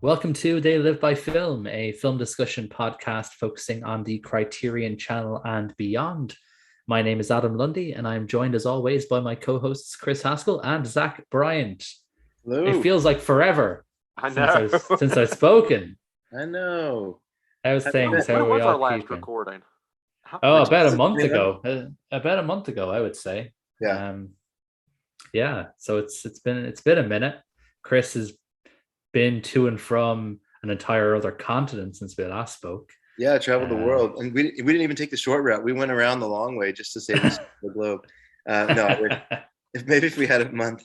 Welcome to They Live by Film, a film discussion podcast focusing on the Criterion Channel and beyond. My name is Adam Lundy, and I'm joined as always by my co-hosts Chris Haskell and Zach Bryant. It Hello. feels like forever I since know. I've spoken. I know. How's things? How When are we was our all last keeping? recording? Oh, Which about a is- month yeah. ago. About a month ago, I would say. Yeah. Yeah. So it's been a minute. Chris has been to and from an entire other continent since we last spoke. Yeah, I traveled the world, and we didn't even take the short route. We went around the long way just to save the globe. If we had a month.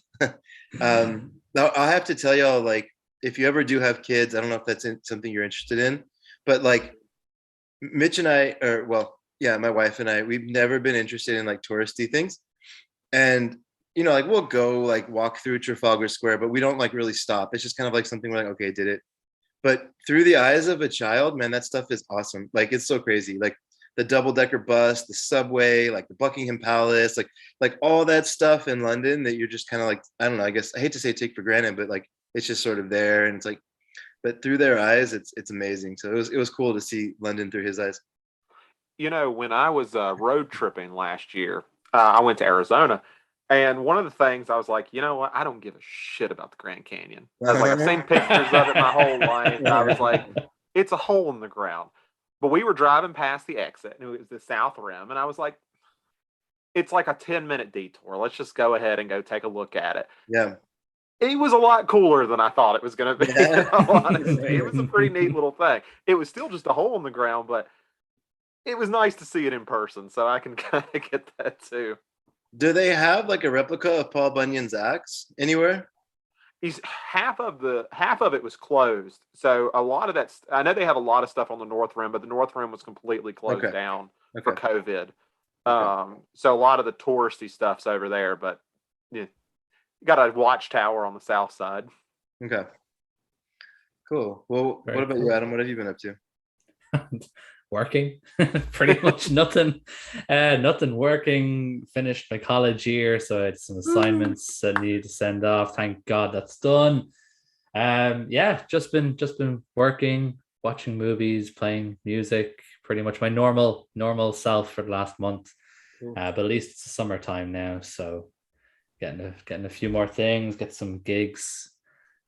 Now I have to tell y'all, like, if you ever do have kids, I don't know if that's something you're interested in, but like Mitch and I, my wife and I, we've never been interested in like touristy things, and like we'll go like walk through Trafalgar Square, but we don't like really stop. It's just kind of like something we're like, okay, did it. But through the eyes of a child, man, that stuff is awesome. Like, it's so crazy. Like the double-decker bus, the subway, like the Buckingham Palace, like all that stuff in London that you're just kind of like, I don't know, I guess I hate to say take for granted, but like it's just sort of there. And it's like, but through their eyes, it's amazing. So it was cool to see London through his eyes. When I was road tripping last year, I went to Arizona. And one of the things I was like, you know what? I don't give a shit about the Grand Canyon. I was like, I've seen pictures of it my whole life. And I was like, it's a hole in the ground. But we were driving past the exit, and it was the South Rim. And I was like, it's like a 10-minute detour. Let's just go ahead and go take a look at it. Yeah. It was a lot cooler than I thought it was going to be. Yeah. Honestly, it was a pretty neat little thing. It was still just a hole in the ground, but it was nice to see it in person. So I can kind of get that too. Do they have like a replica of Paul Bunyan's axe anywhere? Half of it was closed. So a lot of that, I know they have a lot of stuff on the North Rim, but the North Rim was completely closed down for COVID. So a lot of the touristy stuff's over there, but yeah, you got a watchtower on the south side. Okay. Cool. Well, Very what about cool. you, Adam? What have you been up to? Working. Pretty much nothing working. Finished my college year, so I had some assignments that I needed to send off. Thank God that's done. Just been working, watching movies, playing music, pretty much my normal self for the last month. Cool. But at least it's summertime now, so getting a few more things, get some gigs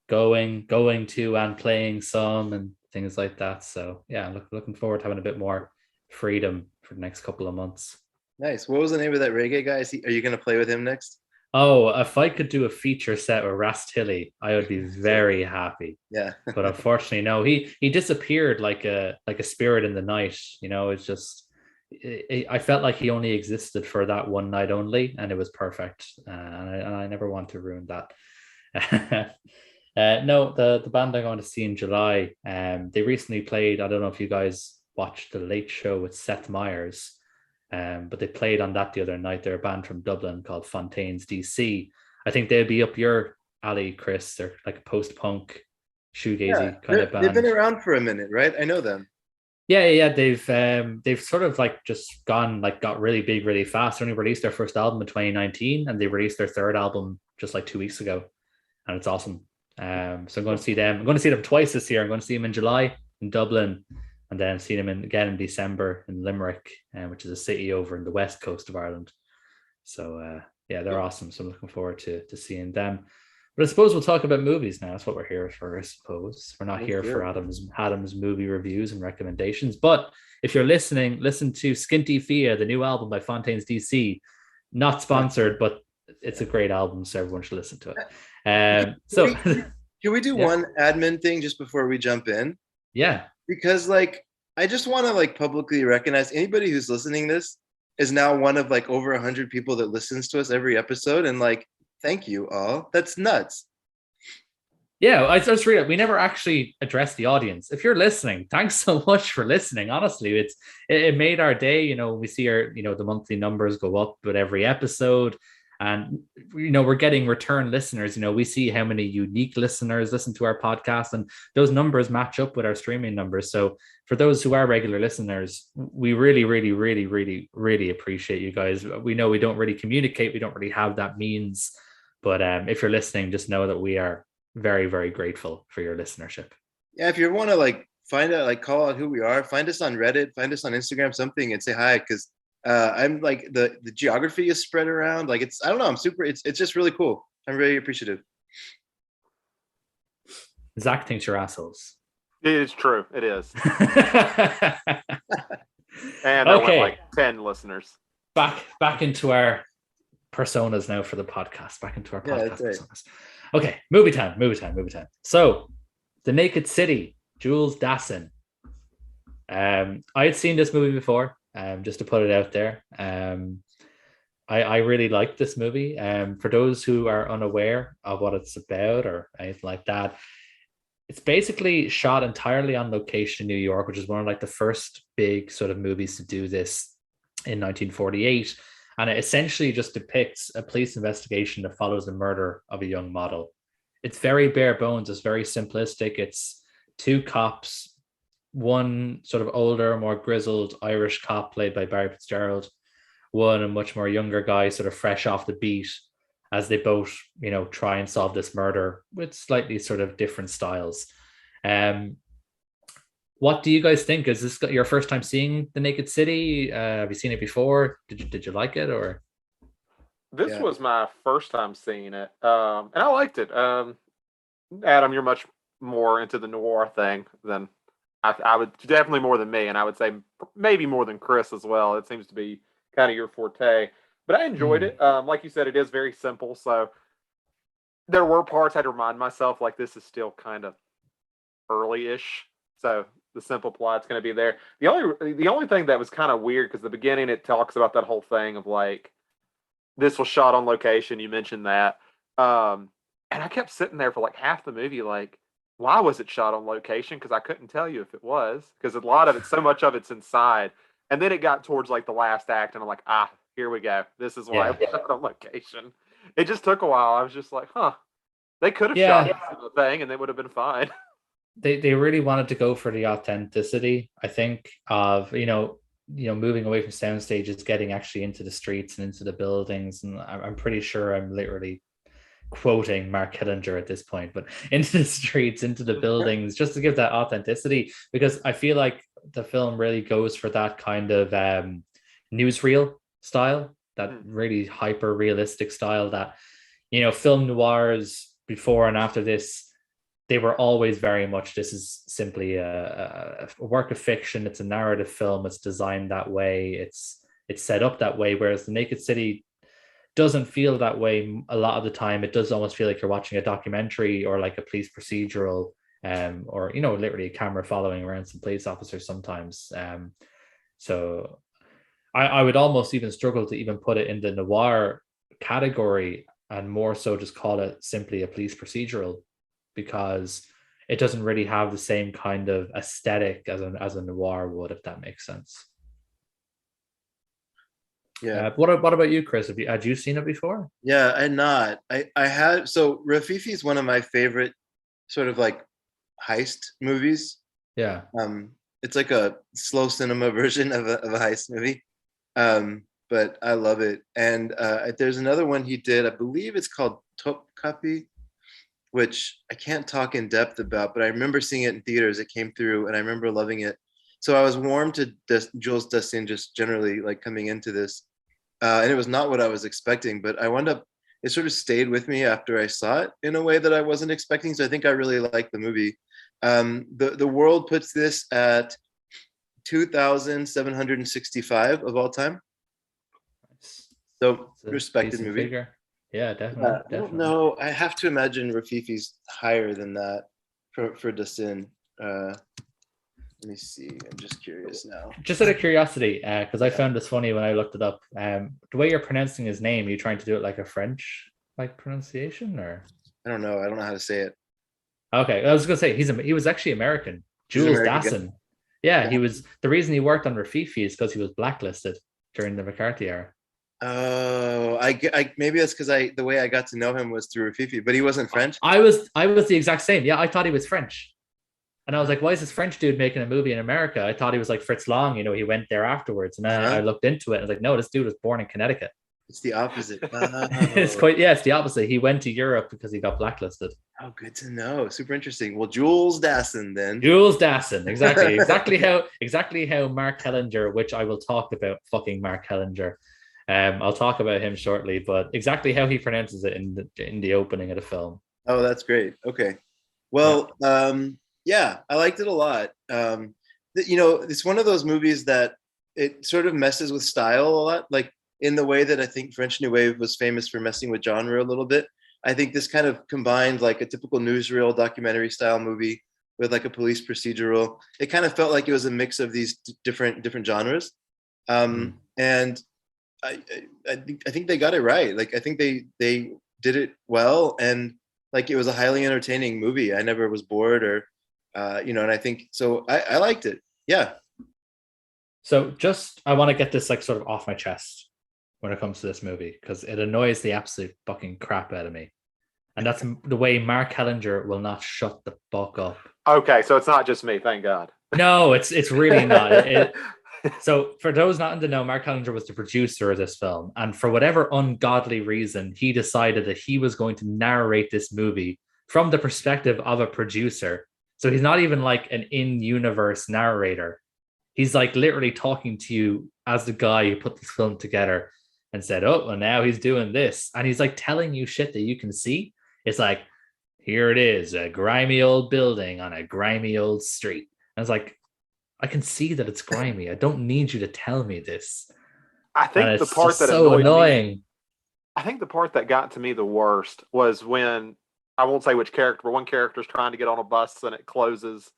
going to and playing some and things like that. So yeah, looking forward to having a bit more freedom for the next couple of months. Nice. What was the name of that reggae guy? Are you going to play with him next? Oh, if I could do a feature set with Ras Tilly, I would be very happy. Yeah. But unfortunately, no, he disappeared like a spirit in the night. It's just I felt like he only existed for that one night only, and it was perfect. And I never want to ruin that. No, the band I'm going to see in July, they recently played, I don't know if you guys watched The Late Show with Seth Meyers, but they played on that the other night. They're a band from Dublin called Fontaines DC. I think they'd be up your alley, Chris. They're like a post-punk, shoegazy kind of band. They've been around for a minute, right? I know them. Yeah. They've sort of like just got really big really fast. They only released their first album in 2019, and they released their third album just like 2 weeks ago, and it's awesome. So I'm going to see them. I'm going to see them twice this year. I'm going to see them in July in Dublin, and then see them again in December in Limerick, which is a city over in the west coast of Ireland. So they're awesome. So I'm looking forward to seeing them. But I suppose we'll talk about movies now. That's what we're here for, I suppose. We're not here for Adam's movie reviews and recommendations. But if you're listening, listen to Skinty Fia, the new album by Fontaines DC. Not sponsored, but it's a great album, so everyone should listen to it. Can we do one admin thing just before we jump in? Yeah. Because like I just want to like publicly recognize anybody who's listening this is now one of like over 100 people that listens to us every episode, and like thank you all. That's nuts. Yeah, I just read it. We never actually addressed the audience. If you're listening, thanks so much for listening. Honestly, it made our day. We see our the monthly numbers go up with every episode. And, we're getting return listeners. We see how many unique listeners listen to our podcast, and those numbers match up with our streaming numbers. So for those who are regular listeners, we really, really, really, really, really appreciate you guys. We know we don't really communicate. We don't really have that means. But if you're listening, just know that we are very, very grateful for your listenership. Yeah, if you want to like find out, like call out who we are, find us on Reddit, find us on Instagram, something, and say hi. Because I'm like the geography is spread around. Like it's I don't know. I'm super. It's just really cool. I'm really appreciative. Zach thinks you're assholes. It is true. It is. And there went Okay, like 10 listeners. back into our personas now for the podcast. Back into our Yeah, podcast that's right. personas. Okay, movie time. So, The Naked City, Jules Dassin. I had seen this movie before, just to put it out there. I really liked this movie. For those who are unaware of what it's about or anything like that, it's basically shot entirely on location in New York, which is one of like the first big sort of movies to do this in 1948. And it essentially just depicts a police investigation that follows the murder of a young model. It's very bare bones, it's very simplistic. It's two cops, one sort of older, more grizzled Irish cop played by Barry Fitzgerald, one a much more younger guy, sort of fresh off the beat, as they both, try and solve this murder with slightly sort of different styles. Um, what do you guys think? Is this your first time seeing The Naked City? Have you seen it before? Did you like it or? This was my first time seeing it, and I liked it. Adam, you're much more into the noir thing than I would, definitely more than me, and I would say maybe more than Chris as well. It seems to be kind of your forte. But I enjoyed it. Like you said, it is very simple. So there were parts I had to remind myself, like, this is still kind of early-ish. So the simple plot's going to be there. The only thing that was kind of weird, because the beginning it talks about that whole thing of like, this was shot on location. You mentioned that. And I kept sitting there for like half the movie, like, why was it shot on location? Because I couldn't tell you if it was, because a lot of it, so much of it's inside. And then it got towards like the last act, and I'm like, here we go. This is why it was shot on location. It just took a while. I was just like, they could have shot the thing, and they would have been fine. They really wanted to go for the authenticity, I think, of moving away from sound stages, getting actually into the streets and into the buildings. And I'm pretty sure I'm literally quoting Mark Killinger at this point, but into the streets, into the buildings, just to give that authenticity, because I feel like the film really goes for that kind of newsreel style, that really hyper realistic style that, film noirs before and after this, they were always very much, this is simply a work of fiction. It's a narrative film. It's designed that way. It's set up that way. Whereas The Naked City doesn't feel that way a lot of the time. It does almost feel like you're watching a documentary or like a police procedural, or literally a camera following around some police officers sometimes. So I would almost even struggle to even put it in the noir category, and more so just call it simply a police procedural, because it doesn't really have the same kind of aesthetic as a noir would, if that makes sense. Yeah. What about you, Chris? Had you seen it before? Yeah, I'm not. I had. So Rafifi is one of my favorite sort of like heist movies. Yeah. It's like a slow cinema version of a heist movie. But I love it. And there's another one he did. I believe it's called Topkapi, which I can't talk in depth about, but I remember seeing it in theaters. It came through, and I remember loving it. So I was warm to Jules Dassin just generally, like, coming into this, and it was not what I was expecting. But I wound up, it sort of stayed with me after I saw it in a way that I wasn't expecting. So I think I really liked the movie. The world puts this at 2,765 of all time. So respected movie. Figure. Yeah, definitely. I don't know. I have to imagine Rafifi's higher than that for Dassin. Let me see. I'm just curious now. Just out of curiosity, because I found this funny when I looked it up. The way you're pronouncing his name, are you trying to do it like a French pronunciation, or? I don't know. I don't know how to say it. Okay, I was gonna say he was actually American. Jules Dassin. Yeah, he was. The reason he worked on Rafifi is because he was blacklisted during the McCarthy era. Oh, I maybe that's because the way I got to know him was through Rafifi, but he wasn't French. I was the exact same. Yeah, I thought he was French. And I was like, why is this French dude making a movie in America? I thought he was like Fritz Lang, he went there afterwards. And then I looked into it and I was like, no, this dude was born in Connecticut. It's the opposite. It's quite, yeah, it's the opposite. He went to Europe because he got blacklisted. Oh, good to know. Super interesting. Well, Jules Dassin then. Jules Dassin, exactly how Mark Hellinger, which I will talk about fucking Mark Hellinger. I'll talk about him shortly, but exactly how he pronounces it in the opening of the film. Oh, that's great. Okay. Well, yeah, I liked it a lot. It's one of those movies that it sort of messes with style a lot, like in the way that I think French New Wave was famous for messing with genre a little bit. I think this kind of combined like a typical newsreel documentary style movie with like a police procedural. It kind of felt like it was a mix of these different genres, and I think they got it right. Like I think they did it well, and like it was a highly entertaining movie. I never was bored or and I think so. I liked it. Yeah. So just I want to get this like sort of off my chest when it comes to this movie because it annoys the absolute fucking crap out of me. And that's the way Mark Hellinger will not shut the fuck up. Okay, so it's not just me, thank God. No, it's really not. So for those not in the know, Mark Hellinger was the producer of this film. And for whatever ungodly reason, he decided that he was going to narrate this movie from the perspective of a producer. So he's not even like an in-universe narrator. He's like literally talking to you as the guy who put this film together and said, oh, well, now he's doing this. And he's like telling you shit that you can see. It's like, here it is, a grimy old building on a grimy old street. And it's like, I can see that it's grimy. I don't need you to tell me this. I think the part that so annoying. Me, I think the part that got to me the worst was when, I won't say which character, but one character is trying to get on a bus and it closes.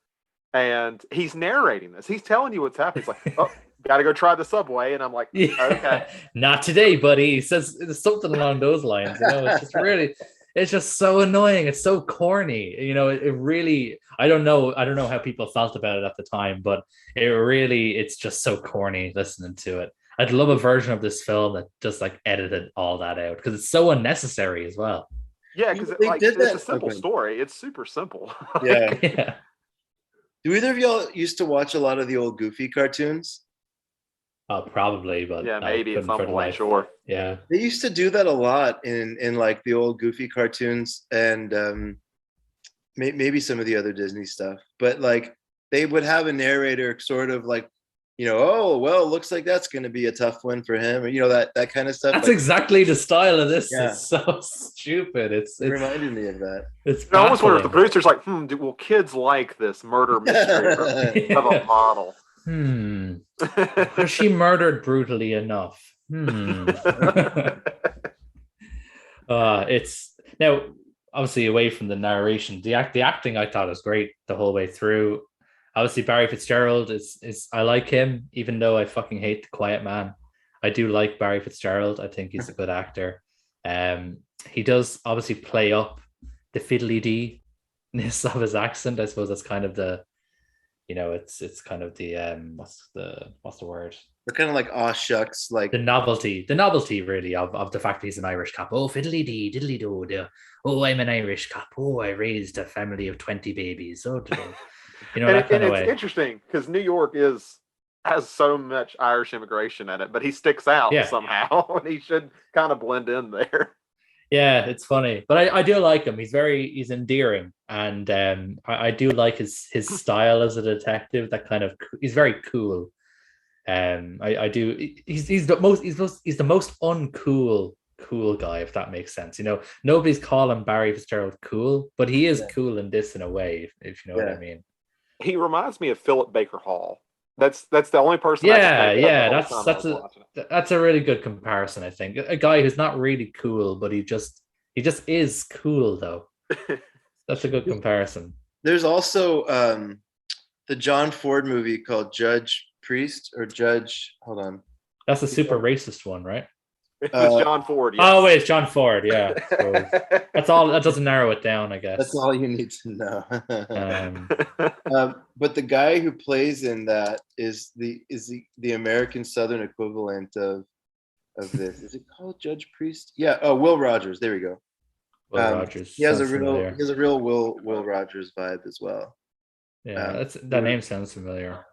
And he's narrating this. He's telling you what's happening. He's like, oh, got to go try the subway. And I'm like, yeah, okay. Not today, buddy. He says something along those lines. It's just really... It's just so annoying. It's so corny. It really, I don't know how people felt about it at the time, but it's just so corny listening to it. I'd love a version of this film that just like edited all that out because it's so unnecessary as well. Yeah, because it's a simple story. It's super simple. Yeah. Yeah. Do either of y'all used to watch a lot of the old Goofy cartoons? Oh, probably, but yeah, maybe at some point, sure. Yeah, they used to do that a lot in like the old Goofy cartoons and maybe some of the other Disney stuff. But like they would have a narrator, sort of like, oh well, looks like that's going to be a tough one for him, or that kind of stuff. That's like, exactly the style of this. Yeah. It's so stupid. It reminded me of that. I almost wonder if the producer's like, will kids like this murder mystery of a model? Was she murdered brutally enough? It's now obviously away from the narration. The acting I thought was great the whole way through. Obviously Barry Fitzgerald is I like him, even though I fucking hate The Quiet Man. I do like Barry Fitzgerald. I think he's a good actor. He does obviously play up the fiddly-dee-ness of his accent. I suppose that's kind of the it's kind of the what's the word? They're kind of like aw shucks, like the novelty really of the fact that he's an Irish cop. Oh, fiddly dee, diddly do. Oh, I'm an Irish cop. Oh, I raised a family of 20 babies. Oh, that kind of way. It's interesting because New York has so much Irish immigration in it, but he sticks out somehow, and he should kind of blend in there. Yeah, it's funny, but I do like him. He's endearing, and I do like his style as a detective. That kind of he's very cool. I do. He's the most uncool guy, if that makes sense. Nobody's calling Barry Fitzgerald cool, but he is cool in this in a way, if you know what I mean. He reminds me of Philip Baker Hall. That's the only person. That's a really good comparison. I think a guy who's not really cool, but he just is cool though. That's a good comparison. There's also the John Ford movie called Judge Priest or Judge. Hold on. That's a super racist one, right? It was John Ford. Yes. Oh, wait, it's John Ford. Yeah, that's all. That doesn't narrow it down, I guess. That's all you need to know. But the guy who plays in that is the American Southern equivalent of this. Is it called Judge Priest? Yeah. Oh, Will Rogers. There we go. Will Rogers. He has a real Will Rogers vibe as well. Yeah, that name sounds familiar.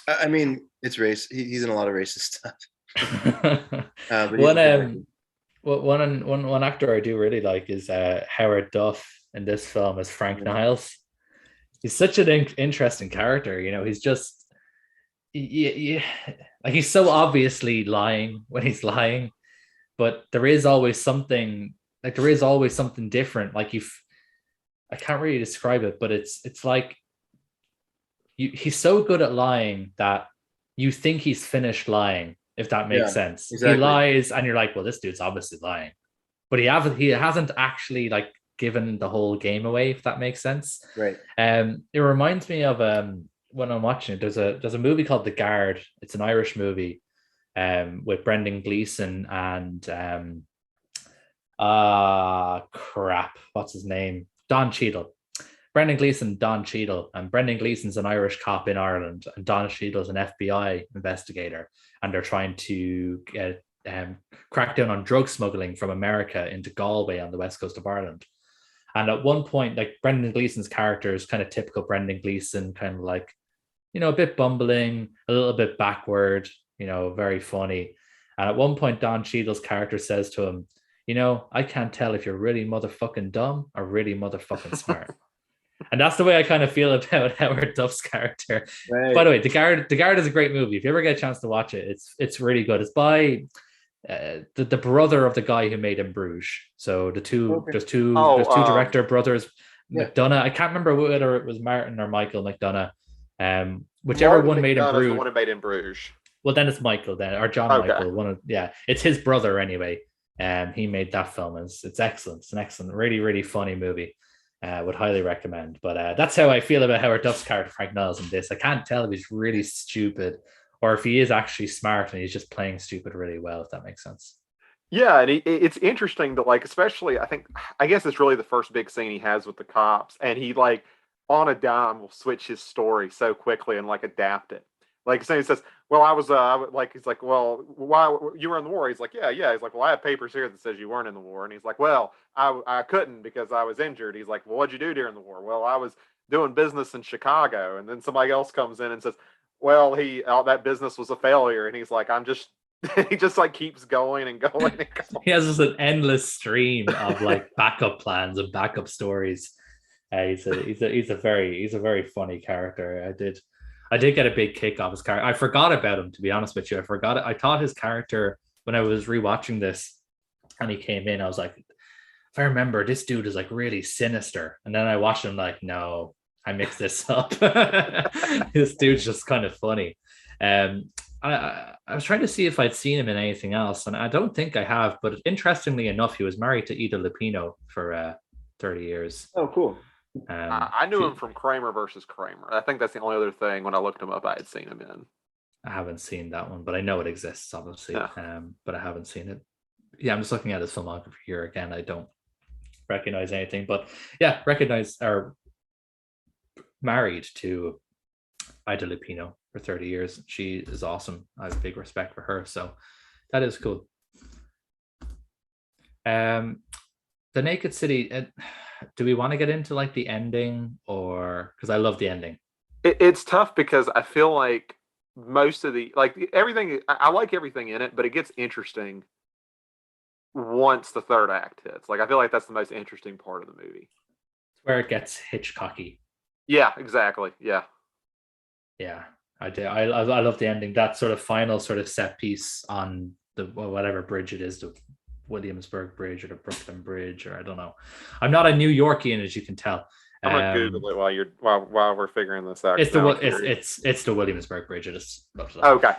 I mean, it's race. He's in a lot of racist stuff. But he's a one good actor. one actor I do really like is Howard Duff in this film as Frank Mhm. Niles. He's such an interesting character. You know, he's just yeah, like he's so obviously lying when he's lying, but there is always something like there is always something different. Like you, I can't really describe it, but it's like he's so good at lying that you think he's finished lying, if that makes Yeah, sense. He exactly. lies and you're like, well, this dude's obviously lying. But he hasn't actually like given the whole game away, if that makes sense. Right. It reminds me of when I'm watching it, there's a movie called The Guard. It's an Irish movie with Brendan Gleeson and crap, what's his name? Don Cheadle. Brendan Gleeson, Don Cheadle, and Brendan Gleeson's an Irish cop in Ireland, and Don Cheadle's an FBI investigator, and they're trying to get crack down on drug smuggling from America into Galway on the west coast of Ireland. And at one point, like Brendan Gleeson's character is kind of typical Brendan Gleeson, kind of like, a bit bumbling, a little bit backward, very funny. And at one point, Don Cheadle's character says to him, I can't tell if you're really motherfucking dumb or really motherfucking smart. And that's the way I kind of feel about Howard Duff's character. By Right. the way, The Guard is a great movie. If you ever get a chance to watch it, it's really good. It's by the brother of the guy who made In Bruges. So Okay. there's two director brothers, Yeah. McDonough. I can't remember whether it was Martin or Michael McDonough. Whichever Martin one made In McDonagh is the Bruges. one who made in Bruges. Well, then it's Michael then, or John Okay. Michael. It's his brother anyway. He made that film. It's excellent. It's an excellent, really, really funny movie. Would highly recommend. But that's how I feel about Howard Duff's character, Frank Niles, in this. I can't tell if he's really stupid or if he is actually smart and he's just playing stupid really well, if that makes sense. Yeah, and it's interesting to like, especially I guess it's really the first big scene he has with the cops, and he like on a dime will switch his story so quickly and like adapt it. Like, so he says, "Well, like he's like, well, why you were in the war?" He's like, "Yeah, yeah." He's like, "Well, I have papers here that says you weren't in the war," and he's like, "Well, I couldn't because I was injured." He's like, "Well, what'd you do during the war?" "Well, I was doing business in Chicago," and then somebody else comes in and says, "Well, that business was a failure," and he's like, "I'm just." He just like keeps going and going and going. He has just an endless stream of like backup plans and backup stories. He's a very funny character. I did get a big kick off his character. I forgot about him, to be honest with you. I forgot it. I thought his character when I was rewatching this and he came in, I was like, if I remember, this dude is like really sinister. And then I watched him like, no, I mixed this up. This dude's just kind of funny. Um, I was trying to see if I'd seen him in anything else, and I don't think I have. But interestingly enough, he was married to Ida Lupino for 30 years. Oh, cool. I knew him from Kramer versus Kramer. I think that's the only other thing when I looked him up I had seen him in. I haven't seen that one, but I know it exists, obviously. Yeah. But I haven't seen it. Yeah, I'm just looking at his filmography here again. I don't recognize anything, but yeah, recognize or married to Ida Lupino for 30 years. She is awesome. I have big respect for her. So that is cool. The Naked City, do we want to get into like the ending or because I love the ending? It's tough because I feel like most of the like everything I like everything in it, but it gets interesting once the third act hits. Like I feel like that's the most interesting part of the movie. It's where it gets Hitchcocky. Yeah, exactly. Yeah. Yeah, I do. I love the ending. That sort of final sort of set piece on the whatever bridge it is, the Williamsburg Bridge or the Brooklyn Bridge, or I don't know. I'm not a New Yorkian, as you can tell. I'm gonna Google it while we're figuring this out. It's the Williamsburg Bridge. I just looked it up. Okay.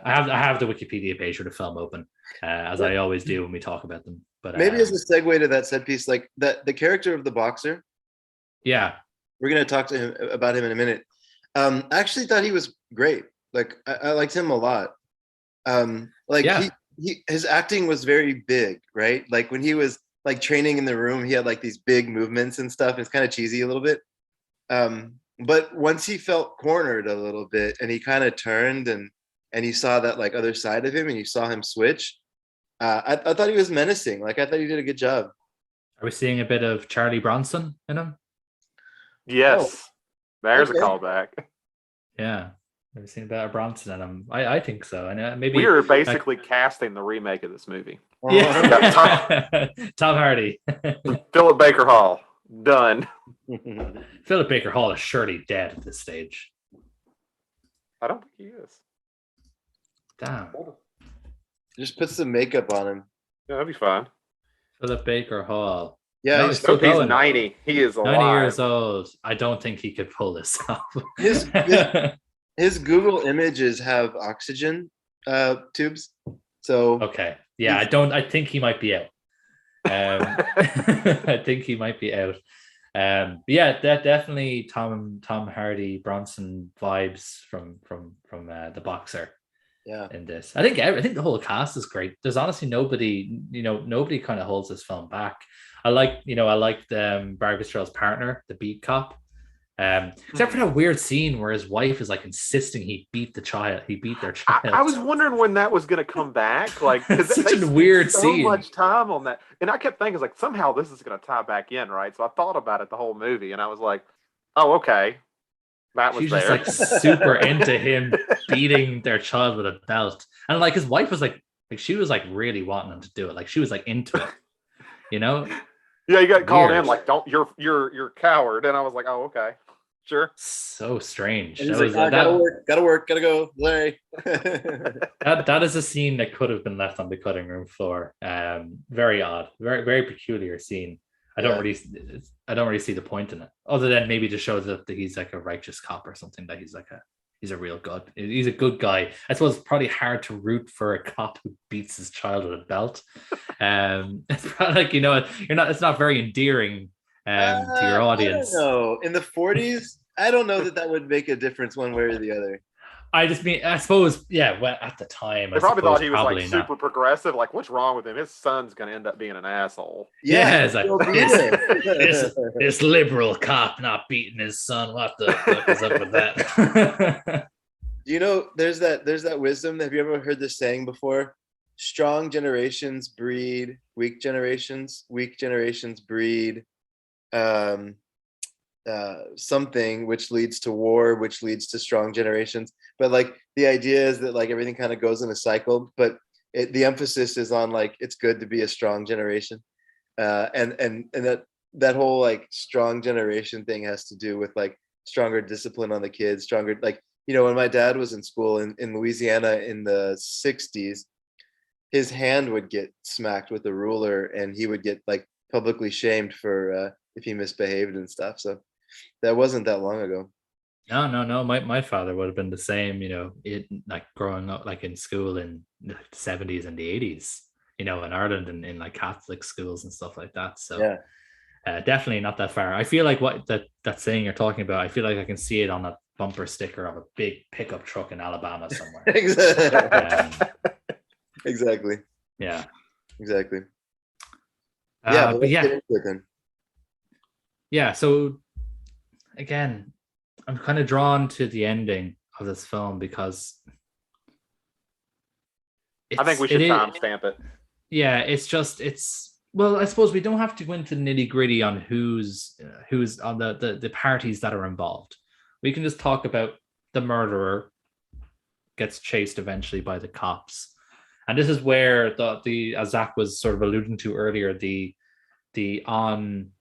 I have the Wikipedia page for the film open, as I always do when we talk about them. But maybe as a segue to that set piece, like the character of the boxer. Yeah, we're gonna talk to him about him in a minute. I actually thought he was great. Like I liked him a lot. His acting was very big, right? Like when he was like training in the room, he had like these big movements and stuff. It's kind of cheesy a little bit. But once he felt cornered a little bit and he kind of turned and you saw that like other side of him and you saw him switch, I thought he was menacing. Like I thought he did a good job. Are we seeing a bit of Charlie Bronson in him? Yes. There's a callback. Yeah. Never seen better Bronson in him. I think so. And maybe We are like, basically casting the remake of this movie. yeah. Tom Hardy. Philip Baker Hall. Done. Philip Baker Hall is surely dead at this stage. I don't think he is. Damn. Just put some makeup on him. Yeah, that'd be fine. Philip Baker Hall. Yeah, No, he's he's still He's going. 90. He is 90 alive. years old. I don't think he could pull this off. His Google images have oxygen tubes. So Okay. Yeah, I think he might be out. I think he might be out. Yeah, that definitely Tom Hardy Bronson vibes from the boxer. Yeah. In this, I think the whole cast is great. There's honestly nobody, nobody kind of holds this film back. I liked Barry Fitzgerald's partner, the beat cop. Except for that weird scene where his wife is like insisting he beat their child. I was wondering when that was going to come back. Like, it's such they a weird so scene. much time on that, and I kept thinking like somehow this is going to tie back in, right? So I thought about it the whole movie, and I was like, oh, okay, that was She's there. just like super into him beating their child with a belt, and like his wife was like she was like really wanting him to do it. Like she was like into it, Yeah, you got called Weird. in like, don't you're coward, and I was like, oh, okay. Sure. So strange. And he's like, gotta work, gotta go, Larry. That is a scene that could have been left on the cutting room floor. Very odd, very very peculiar scene. I don't really see the point in it, other than maybe to show that he's like a righteous cop or something. That he's a real good. He's a good guy. I suppose it's probably hard to root for a cop who beats his child with a belt. It's probably like it's not very endearing. To your audience. I don't know. In the 40s, I don't know that would make a difference one way or the other. I suppose, yeah. Well, at the time, they probably thought he was like not. super progressive. Like, what's wrong with him? His son's going to end up being an asshole. Yeah, it's like this liberal cop not beating his son. What the fuck is up with that? There's that wisdom. Have you ever heard this saying before? Strong generations breed weak generations. Weak generations breed something, which leads to war, which leads to strong generations. But like the idea is that like everything kind of goes in a cycle, but the emphasis is on like it's good to be a strong generation, and that whole like strong generation thing has to do with like stronger discipline on the kids, stronger like when my dad was in school in Louisiana in the 60s, his hand would get smacked with a ruler and he would get like publicly shamed for if he misbehaved and stuff. So that wasn't that long ago. No. My father would have been the same, like growing up like in school in the 70s and the 80s, in Ireland and in like Catholic schools and stuff like that. So yeah. Definitely not that far. I feel like what that saying you're talking about, I feel like I can see it on a bumper sticker of a big pickup truck in Alabama somewhere. Exactly. Yeah. Exactly. But yeah. Yeah, so again, I'm kind of drawn to the ending of this film because I think we should timestamp it. Yeah, well, I suppose we don't have to go into nitty gritty on who's on the parties that are involved. We can just talk about the murderer gets chased eventually by the cops. And this is where the as Zach was sort of alluding to earlier, the on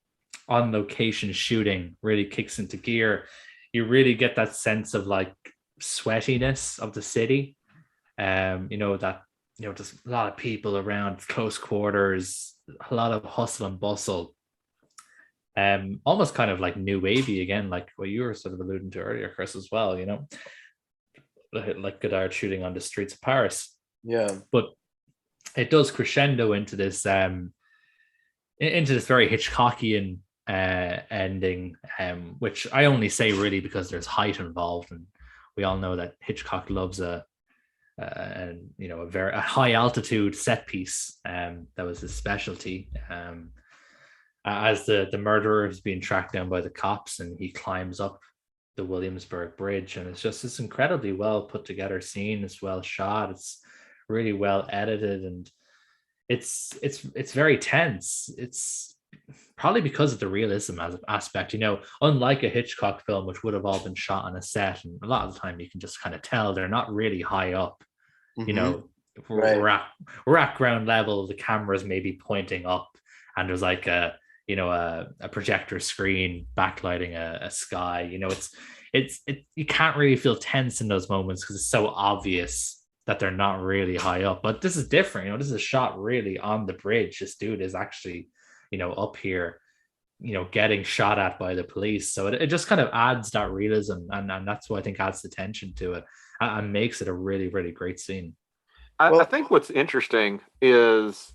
location shooting really kicks into gear. You really get that sense of like sweatiness of the city. There's a lot of people around, close quarters, a lot of hustle and bustle. Almost kind of like new wavy again, like what you were sort of alluding to earlier, Chris, as well, like Godard shooting on the streets of Paris. Yeah. But it does crescendo into this very Hitchcockian ending, which I only say really because there's height involved, and we all know that Hitchcock loves a very high altitude set piece. That was his specialty. As the murderer is being tracked down by the cops, and he climbs up the Williamsburg Bridge, and it's just this incredibly well put together scene. It's well shot. It's really well edited, and it's very tense. It's probably because of the realism aspect, unlike a Hitchcock film, which would have all been shot on a set, and a lot of the time you can just kind of tell they're not really high up. You Hmm. know, if Right. we're at ground level, the camera's maybe pointing up, and there's like a projector screen backlighting a sky. You can't really feel tense in those moments because it's so obvious that they're not really high up. But this is different. This is a shot really on the bridge. This dude is actually, up here, getting shot at by the police. So it just kind of adds that realism, and that's what I think adds the tension to it and makes it a really, really great scene. I Well, think what's interesting is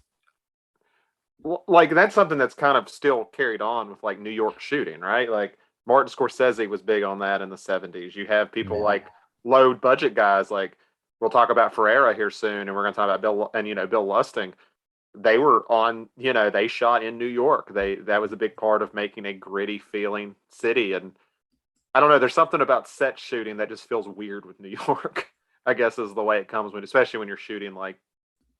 like that's something that's kind of still carried on with like New York shooting, right? Like Martin Scorsese was big on that in the 70s. You have people Yeah. like low budget guys like we'll talk about Ferreira here soon, and we're going to talk about Bill and Bill Lustig. They were on, they shot in New York. That was a big part of making a gritty feeling city. And I don't know, there's something about set shooting that just feels weird with New York, I guess is the way it comes when, especially when you're shooting like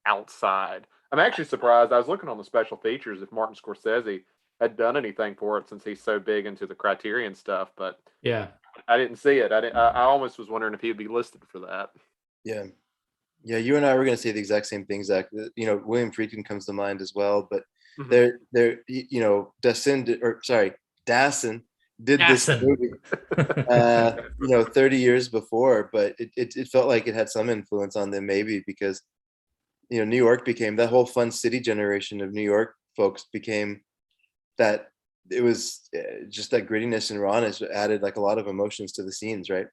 outside. I'm actually surprised. I was looking on the special features if Martin Scorsese had done anything for it since he's so big into the Criterion stuff, but Yeah. I didn't see it. I almost was wondering if he would be listed for that. yeah. Yeah, you and I were going to say the exact same thing, Zach. William Friedkin comes to mind as well, but Mm-hmm. Dassin did this Jackson. movie, 30 years before, but it felt like it had some influence on them, maybe because, New York became that whole Fun City generation of New York folks became that. It was just that grittiness and rawness added like a lot of emotions to the scenes, right?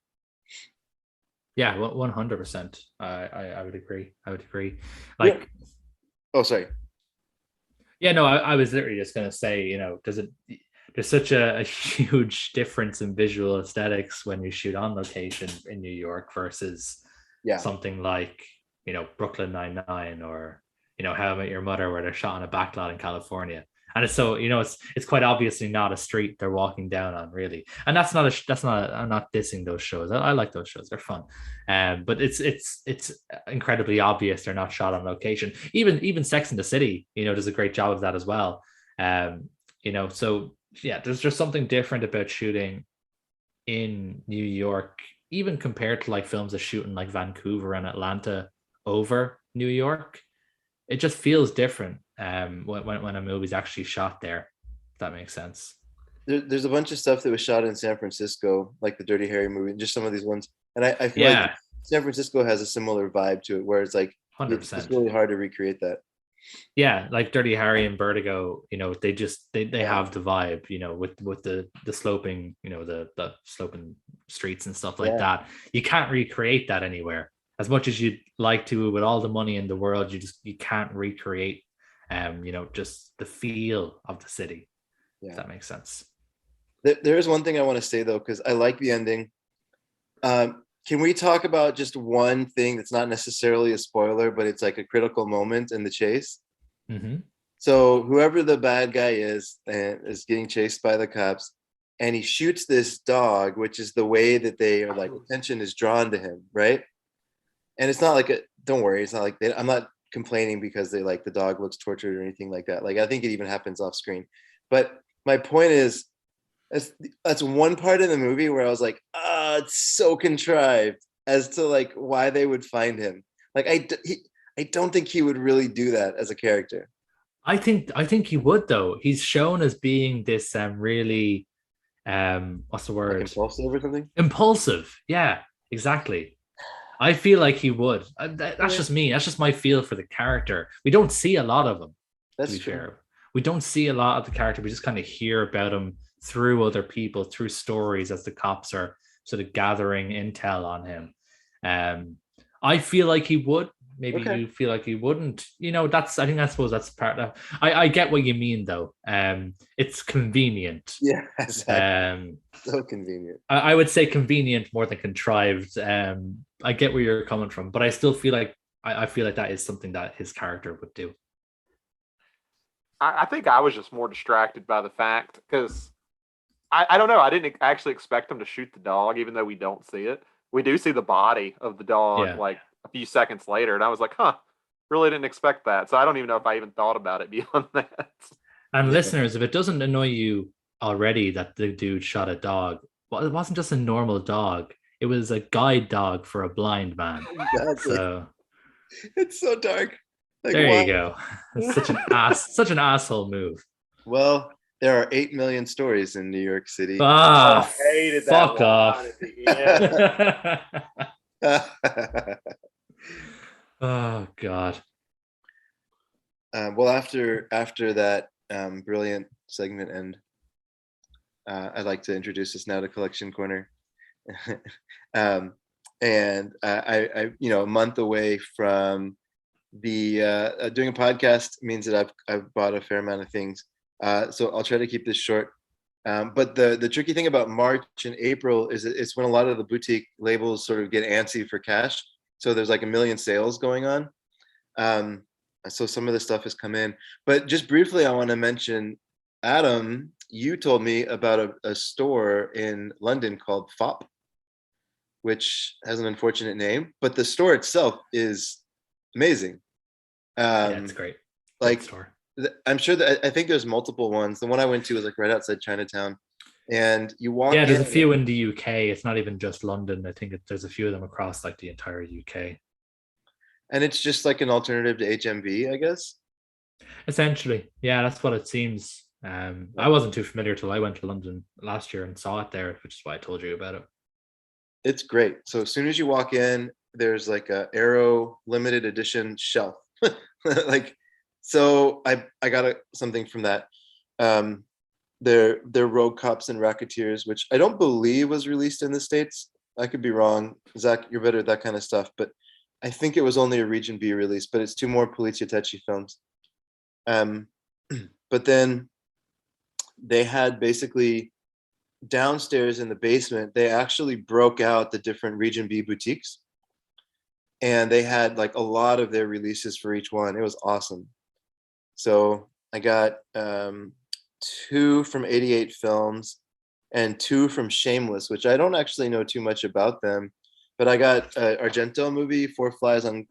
Yeah, 100%. I would agree. I would agree. Yeah. Like, Oh, sorry. yeah, no, I was literally just gonna say, there's such a huge difference in visual aesthetics when you shoot on location in New York versus Yeah. something like, Brooklyn Nine-Nine or, How I Met Your Mother, where they're shot on a backlot in California. And it's so, it's quite obviously not a street they're walking down on, really. And I'm not dissing those shows. I like those shows. They're fun. But it's incredibly obvious they're not shot on location. Even Sex and the City, does a great job of that as well. So yeah, there's just something different about shooting in New York, even compared to like films that shoot in like Vancouver and Atlanta over New York. It just feels different when a movie's actually shot there. If that makes sense. There's a bunch of stuff that was shot in San Francisco, like the Dirty Harry movie, just some of these ones. And I feel like Yeah, San Francisco has a similar vibe to it, where it's like it's 100%. really hard to recreate that. Yeah, like Dirty Harry and Vertigo, they Yeah. have the vibe, with the sloping, the sloping streets and stuff like Yeah. that. You can't recreate that anywhere. As much as you'd like to, with all the money in the world, you can't recreate just the feel of the city, if Yeah. that makes sense. There is one thing I want to say though, because I like the ending. Can we talk about just one thing that's not necessarily a spoiler, but it's like a critical moment in the chase? Mm-hmm. So whoever the bad guy is and is getting chased by the cops, and he shoots this dog, which is the way that they are like attention is drawn to him, right? And it's not like don't worry, it's not like I'm not complaining because they like the dog looks tortured or anything like that. Like I think it even happens off screen. But my point is that's one part in the movie where I was like, it's so contrived as to like why they would find him. Like I don't think he would really do that as a character. I think he would, though. He's shown as being this really what's the Like word? impulsive or something. Impulsive. Yeah, exactly. I feel like he would. That's Yeah, just me. That's just my feel for the character. We don't see a lot of him, to that's be true. fair. We don't see a lot of the character. We just kind of hear about him through other people, through stories as the cops are sort of gathering intel on him. Um, I feel like he would. Maybe Okay. you feel like he wouldn't. I think I suppose that's part of. I get what you mean though. It's convenient. Yeah, exactly. Um, So convenient. I would say convenient more than contrived. I get where you're coming from, but I still feel like I feel like that is something that his character would do. I think I was just more distracted by the fact because I don't know. I didn't actually expect him to shoot the dog, even though we don't see it. We do see the body of the dog Yeah. like a few seconds later, and I was like, really didn't expect that. So I don't even know if I even thought about it beyond that. And Yeah, listeners, if it doesn't annoy you already that the dude shot a dog, well, it wasn't just a normal dog. It was a guide dog for a blind man. exactly. So It's so dark. Like, there why? you go. It's such an asshole move. Well, there are 8 million stories in New York City. Oh, Ah, I hated that fuck line off. at the end. Oh God. Well, after that brilliant segment end, I'd like to introduce us now to Collection Corner. um, and a month away from the doing a podcast means that I've bought a fair amount of things. So I'll try to keep this short. But the tricky thing about March and April is it's when a lot of the boutique labels sort of get antsy for cash. So there's like a million sales going on. Um, so some of the stuff has come in. But just briefly, I want to mention, Adam, you told me about a store in London called FOP, which has an unfortunate name, but the store itself is amazing. Yeah, it's Um, great. Great like store. I'm sure that I think there's multiple ones. The one I went to was like right outside Chinatown, and you Yeah, walk there's in, a few in the UK. It's not even just London. I think there's a few of them across like the entire UK. and it's just like an alternative to HMV, I guess. Essentially, yeah, that's what it seems. I wasn't too familiar till I went to London last year and saw it there, which is why I told you about it. It's great. So as soon as you walk in, there's like a Arrow limited edition shelf. Like, so I got something from that. Um, they're Rogue Cops and Racketeers, which I don't believe was released in the States. I could be wrong. Zach, you're better at that kind of stuff, but I think it was only a Region B release, but it's two more Poliziotteschi films. Um, but then they had basically downstairs in the basement, they actually broke out the different Region B boutiques, and they had like a lot of their releases for each one. It was awesome. So I got two from 88 Films and two from Shameless, which I don't actually know too much about them, but I got Argento movie, Four Flies on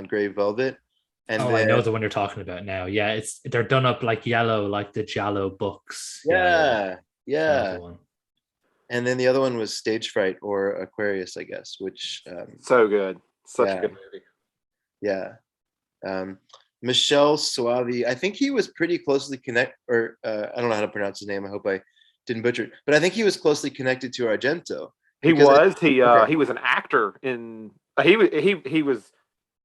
Gray Velvet, and Oh, I know then the one you're talking about now. Yeah, they're done up like yellow, like the Jallo books. Yeah. yeah, I know the yeah, one. and then the other one was Stage Fright or Aquarius, I guess, which So good. Such a yeah, good movie. yeah. Um, Michelle Suavi, I think he was pretty closely connected, or I don't know how to pronounce his name. I hope I didn't butcher it, but I think he was closely connected to Argento He because was. okay, He was an actor in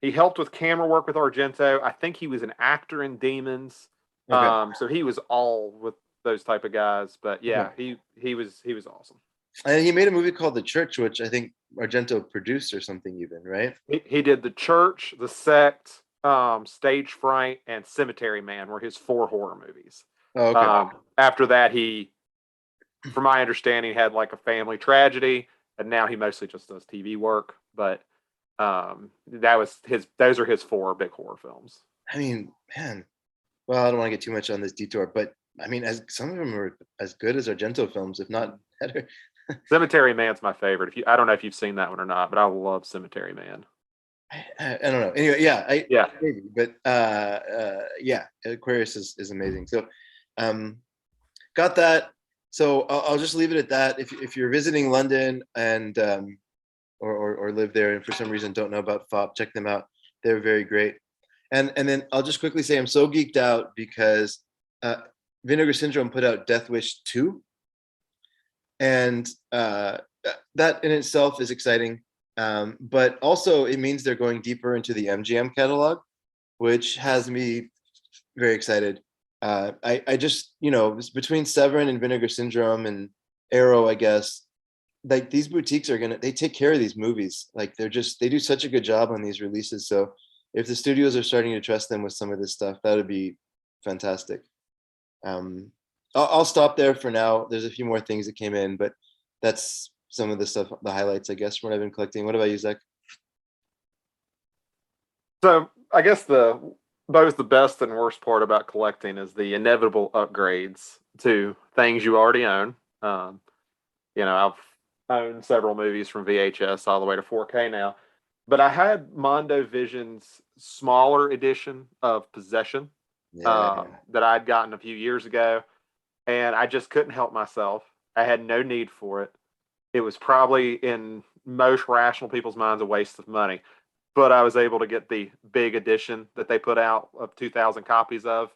he helped with camera work with Argento. I think he was an actor in Demons. okay, So he was all with those type of guys. But yeah, okay. he was awesome. And he made a movie called The Church, which I think Argento produced or something, even, right? He did The Church, The Sect, Stage Fright, and Cemetery Man were his 4 horror movies. Oh, okay. After that, he, from my understanding, had like a family tragedy, and now he mostly just does TV work. But those are his 4 big horror films. I mean, man. Well, I don't want to get too much on this detour, but I mean, as some of them are as good as Argento films, if not better. Cemetery Man's my favorite. I don't know if you've seen that one or not, but I love Cemetery Man. I don't know. Anyway, yeah, Yeah. maybe, but yeah, Aquarius is amazing. So, got that. So I'll just leave it at that. If you're visiting London and or live there and for some reason don't know about FOP, check them out. They're very great. And then I'll just quickly say I'm so geeked out because Vinegar Syndrome put out Death Wish 2, and that in itself is exciting. But also it means they're going deeper into the MGM catalog, which has me very excited. I just, between Severin and Vinegar Syndrome and Arrow, I guess, like these boutiques they take care of these movies. Like they do such a good job on these releases. So if the studios are starting to trust them with some of this stuff, that would be fantastic. I'll stop there for now. There's a few more things that came in, but that's some of the stuff, the highlights, I guess, from what I've been collecting. What about you, Zach? So I guess both the best and worst part about collecting is the inevitable upgrades to things you already own. I've owned several movies from VHS all the way to 4K now, but I had Mondo Vision's smaller edition of Possession, that I'd gotten a few years ago, and I just couldn't help myself. I had no need for it. It was probably in most rational people's minds a waste of money, but I was able to get the big edition that they put out of 2,000 copies of.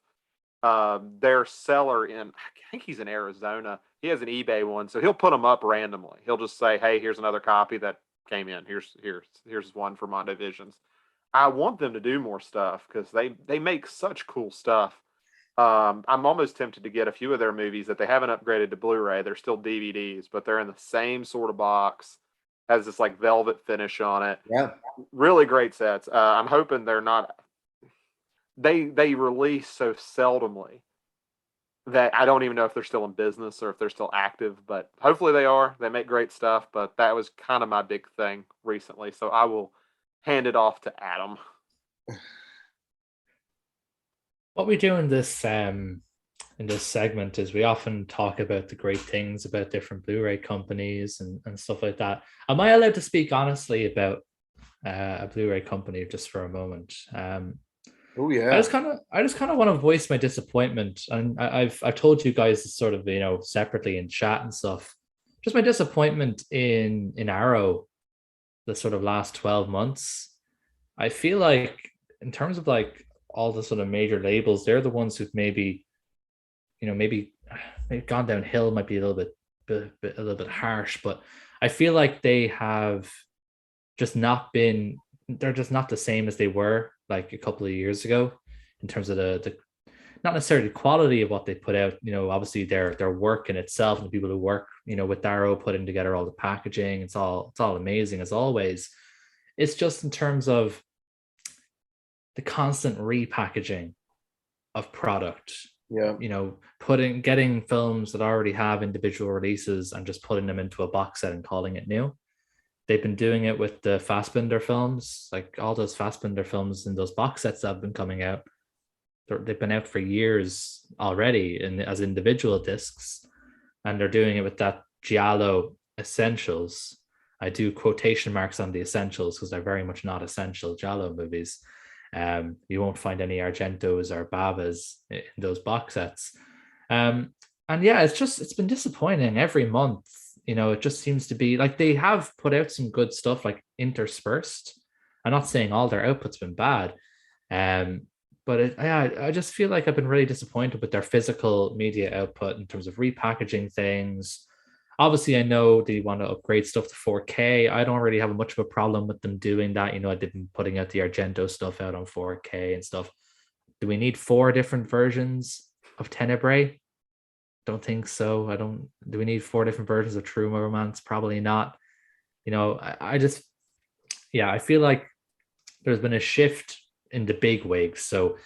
Their seller I think he's in Arizona. He has an eBay one, so he'll put them up randomly. He'll just say, "Hey, here's another copy that came in. Here's one for Mondo Visions." I want them to do more stuff because they make such cool stuff. I'm almost tempted to get a few of their movies that they haven't upgraded to Blu-ray. They're still DVDs, but they're in the same sort of box. Has this like velvet finish on it. Yeah, really great sets. I'm hoping they're not. They release so seldomly that I don't even know if they're still in business or if they're still active. But hopefully they are. They make great stuff. But that was kind of my big thing recently. So I will hand it off to Adam. What we do in this segment is we often talk about the great things about different Blu-ray companies and stuff like that. Am I allowed to speak honestly about a Blu-ray company just for a moment? Oh yeah. I just kind of want to voice my disappointment, and I've told you guys this sort of separately in chat and stuff. Just my disappointment in Arrow, the sort of last 12 months. I feel like in terms of like all the sort of major labels, they're the ones who've maybe gone downhill. Might be a little bit harsh, but I feel like they have just not been. They're just not the same as they were like a couple of years ago in terms of the not necessarily the quality of what they put out. Obviously their work in itself and the people who work with Arrow putting together all the packaging. It's all amazing as always. It's just in terms of the constant repackaging of product. Yeah. Getting films that already have individual releases and just putting them into a box set and calling it new. They've been doing it with the Fassbinder films, like all those Fassbinder films and those box sets that have been coming out. They've been out for years already as individual discs, and they're doing it with that Giallo Essentials. I do quotation marks on the essentials because they're very much not essential Giallo movies. You won't find any Argentos or Bavas in those box sets. And yeah, it's been disappointing every month. It just seems to be like they have put out some good stuff like interspersed. I'm not saying all their output's been bad. But I just feel like I've been really disappointed with their physical media output in terms of repackaging things. Obviously, I know they want to upgrade stuff to 4K. I don't really have much of a problem with them doing that. I did been putting out the Argento stuff out on 4K and stuff. Do we need 4 different versions of Tenebrae? Don't think so. Do we need 4 different versions of True Romance? Probably not. I feel like there's been a shift in the big wigs. So,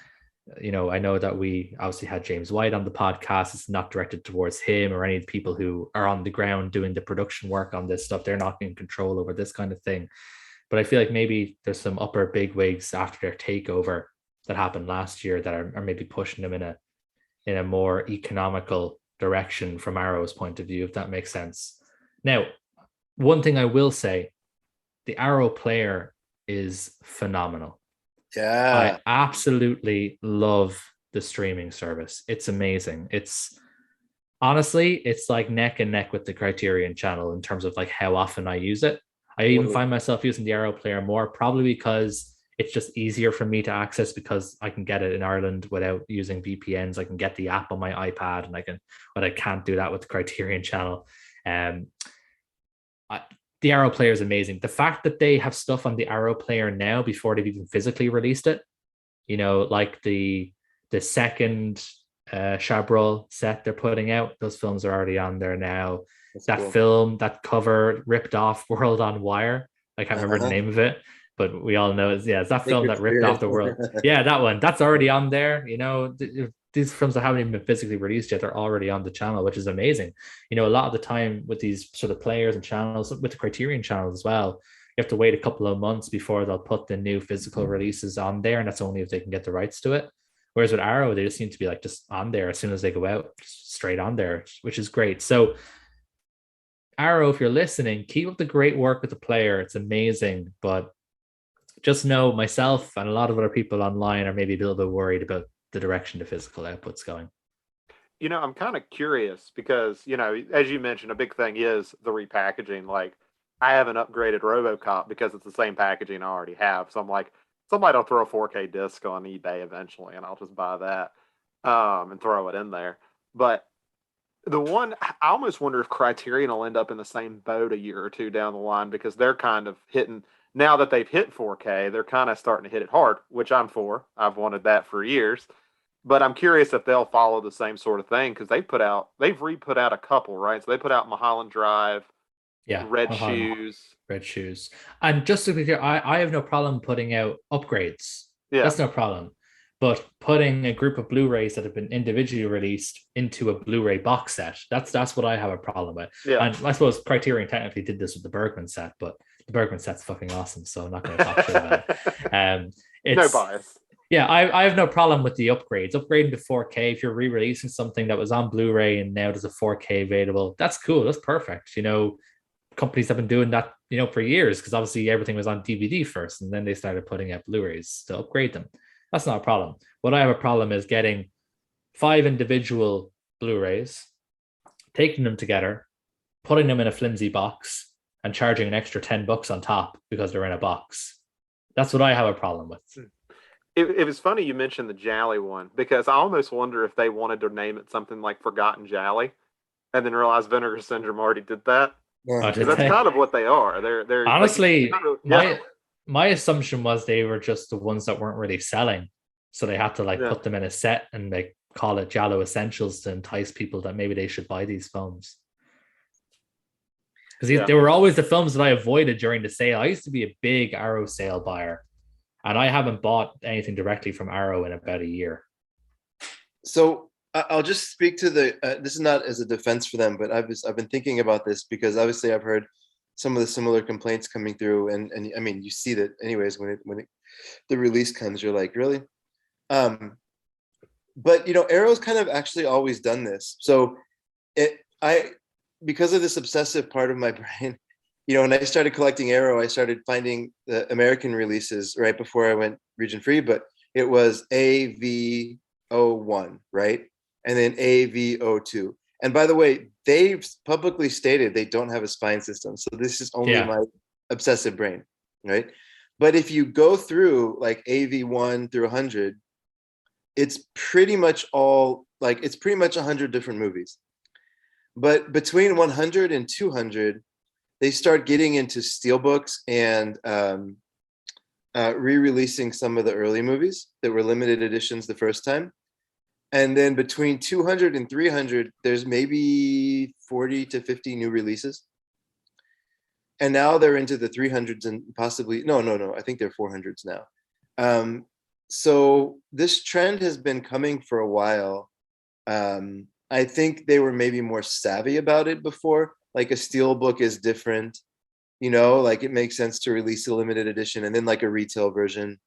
I know that we obviously had James White on the podcast. It's not directed towards him or any of the people who are on the ground doing the production work on this stuff. They're not in control over this kind of thing. But I feel like maybe there's some upper big wigs after their takeover that happened last year that are maybe pushing them in a more economical direction from Arrow's point of view, if that makes sense. Now, one thing I will say, the Arrow player is phenomenal. Yeah. I absolutely love the streaming service. It's amazing. It's like neck and neck with the Criterion channel in terms of like how often I use it. I even find myself using the Arrow player more, probably because it's just easier for me to access because I can get it in Ireland without using VPNs. I can get the app on my iPad, but I can't do that with the Criterion channel. The Arrow player is amazing. The fact that they have stuff on the Arrow player now before they've even physically released it, like the second Chabrol set they're putting out, those films are already on there now. That's that cool. Film, that cover ripped off World on Wire. I can't remember the name of it, but we all know it's that film that ripped off the world. Yeah, that one. That's already on there. These films that haven't even been physically released yet, they're already on the channel, which is amazing. A lot of the time with these sort of players and channels, with the Criterion channels as well, you have to wait a couple of months before they'll put the new physical releases on there, and that's only if they can get the rights to it. Whereas with Arrow, they just seem to be like just on there as soon as they go out, just straight on there, which is great. So Arrow, if you're listening, keep up the great work with the player. It's amazing, but just know myself and a lot of other people online are maybe a little bit worried about the direction the physical output's going. I'm kind of curious because, as you mentioned, a big thing is the repackaging. Like, I haven't upgraded RoboCop because it's the same packaging I already have. So I'm like, somebody will throw a 4K disc on eBay eventually, and I'll just buy that and throw it in there. But the one, I almost wonder if Criterion will end up in the same boat a year or two down the line, because they're kind of hitting, now that they've hit 4K, they're kind of starting to hit it hard, which I'm for. I've wanted that for years. But I'm curious if they'll follow the same sort of thing, because they've re-put out a couple, right? So they put out Mulholland Drive, Yeah, Red Shoes. Red Shoes. And just to be clear, I have no problem putting out upgrades. Yeah. That's no problem. But putting a group of Blu-rays that have been individually released into a Blu-ray box set, that's what I have a problem with. Yeah. And I suppose Criterion technically did this with the Bergman set, but the Bergman set's fucking awesome, so I'm not going to talk shit about it. No bias. Yeah, I have no problem with the upgrades. Upgrading to 4K, if you're re-releasing something that was on Blu-ray and now there's a 4K available, that's cool. That's perfect. Companies have been doing that, for years, because obviously everything was on DVD first, and then they started putting out Blu-rays to upgrade them. That's not a problem. What I have a problem is getting 5 individual Blu-rays, taking them together, putting them in a flimsy box, and charging an extra $10 on top because they're in a box. That's what I have a problem with. It was funny you mentioned the Jolly one, because I almost wonder if they wanted to name it something like Forgotten Jolly, and then realized Vinegar Syndrome already did that. Yeah. That's kind of what they are. They're honestly, like, my assumption was they were just the ones that weren't really selling, so they had to put them in a set and call it Giallo Essentials to entice people that maybe they should buy these films. Because they were always the films that I avoided during the sale. I used to be a big Arrow sale buyer, and I haven't bought anything directly from Arrow in about a year. So I'll just speak to this is not as a defense for them, but I've been thinking about this because obviously I've heard some of the similar complaints coming through, and I mean, you see that anyways when the release comes, you're like, really? But Arrow's kind of actually always done this. So because of this obsessive part of my brain, when I started collecting Arrow, I started finding the American releases right before I went region free, but it was AV01, right? And then AV02. And by the way, they've publicly stated they don't have a spine system. So this is only my obsessive brain, right? But if you go through like AV1 through 100, it's pretty much it's pretty much 100 different movies. But between 100 and 200, they start getting into steelbooks and re-releasing some of the early movies that were limited editions the first time. And then between 200 and 300, there's maybe 40 to 50 new releases. And now they're into the 300s and possibly, no, I think they're 400s now. So this trend has been coming for a while. I think they were maybe more savvy about it before. Like a steelbook is different, like it makes sense to release a limited edition and then like a retail version,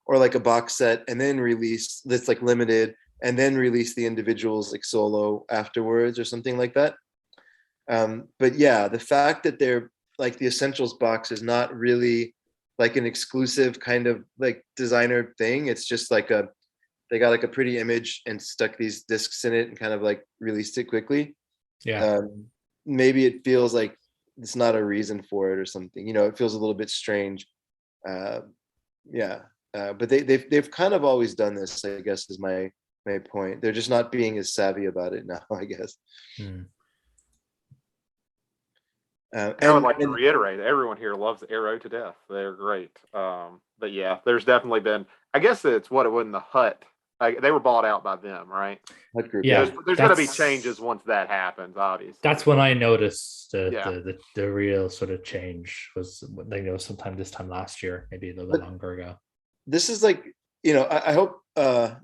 or like a box set and then release that's like limited and then release the individuals like solo afterwards or something like that. But yeah, the fact that they're like the Essentials box is not really like an exclusive kind of like designer thing. It's just like they got like a pretty image and stuck these discs in it and kind of like released it quickly. Yeah. Maybe it feels like it's not a reason for it or something. It feels a little bit strange. But they've kind of always done this, I guess, is my point. They're just not being as savvy about it now, I guess. I would like to reiterate, everyone here loves Arrow to death. They're great. But yeah, there's definitely been, I guess it's what it was in the Hut. They were bought out by them, right? Hut Group. Yeah, there's going to be changes once that happens, obviously. That's when I noticed the real sort of change was, sometime this time last year, maybe a little bit longer ago. This is like, I hope, I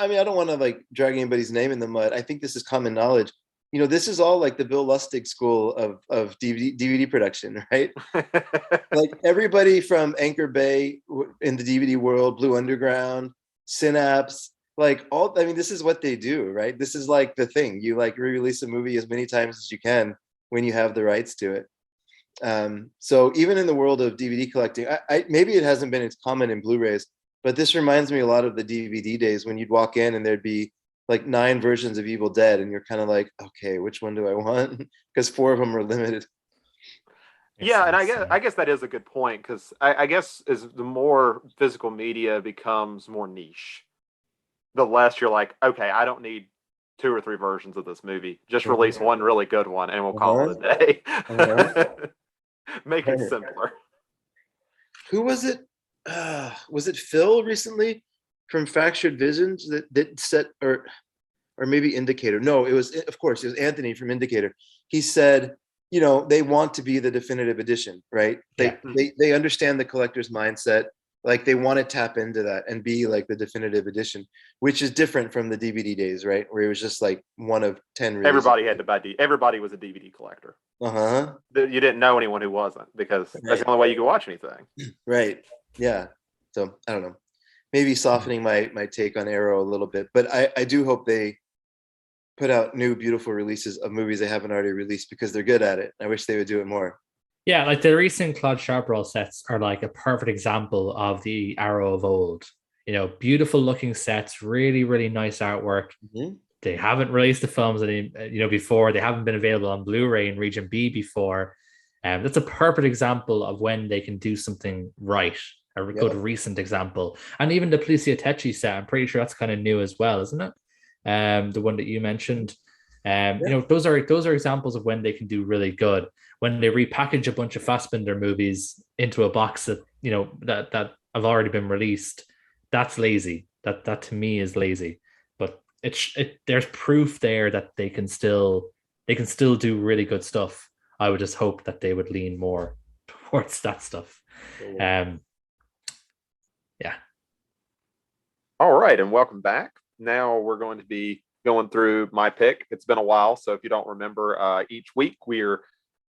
mean, I don't want to like drag anybody's name in the mud. I think this is common knowledge. This is all like the Bill Lustig school of DVD production, right? Like everybody from Anchor Bay in the DVD world, Blue Underground, Synapse, this is what they do, right? This is like the thing. You like re-release a movie as many times as you can when you have the rights to it. So even in the world of DVD collecting, I maybe it hasn't been as common in Blu-rays, But this reminds me a lot of the DVD days when you'd walk in and there'd be like 9 versions of Evil Dead, and you're kind of like, okay, which one do I want? Because 4 of them are limited. Yeah, and I guess that is a good point, because I guess as the more physical media becomes more niche, the less you're like, okay, I don't need 2 or 3 versions of this movie. Just release one really good one, and we'll call it a day. Make it simpler. Who was it? Was it Phil recently from Fractured Visions that set, or maybe Indicator? No, it was, of course, it was Anthony from Indicator. He said, you know, they want to be the definitive edition, right? They understand the collector's mindset. Like they want to tap into that and be like the definitive edition, which is different from the DVD days, right? Where it was just like one of 10 releases. Everybody had to buy everybody was a DVD collector. You didn't know anyone who wasn't, because that's the only way you could watch anything. Right. Yeah. So I don't know. Maybe softening my take on Arrow a little bit, but I do hope they put out new beautiful releases of movies they haven't already released, because they're good at it. I wish they would do it more. Yeah, like the recent Claude Chabrol sets are like a perfect example of the Arrow of old. You know, beautiful looking sets, really, really nice artwork. They haven't released the films before. They haven't been available on Blu-ray in Region B before. That's a perfect example of when they can do something right. A good recent example. And even the Policia Tecchi set, I'm pretty sure that's kind of new as well, isn't it? The one that you mentioned. You know, those are examples of when they can do really good. When they repackage a bunch of Fassbinder movies into a box that, you know, that have already been released, that's lazy. That to me is lazy. But there's proof there that they can still do really good stuff. I would just hope that they would lean more towards that stuff. Yeah. All right, and welcome back. Now we're going to be going through my pick. It's been a while, so if you don't remember, each week we're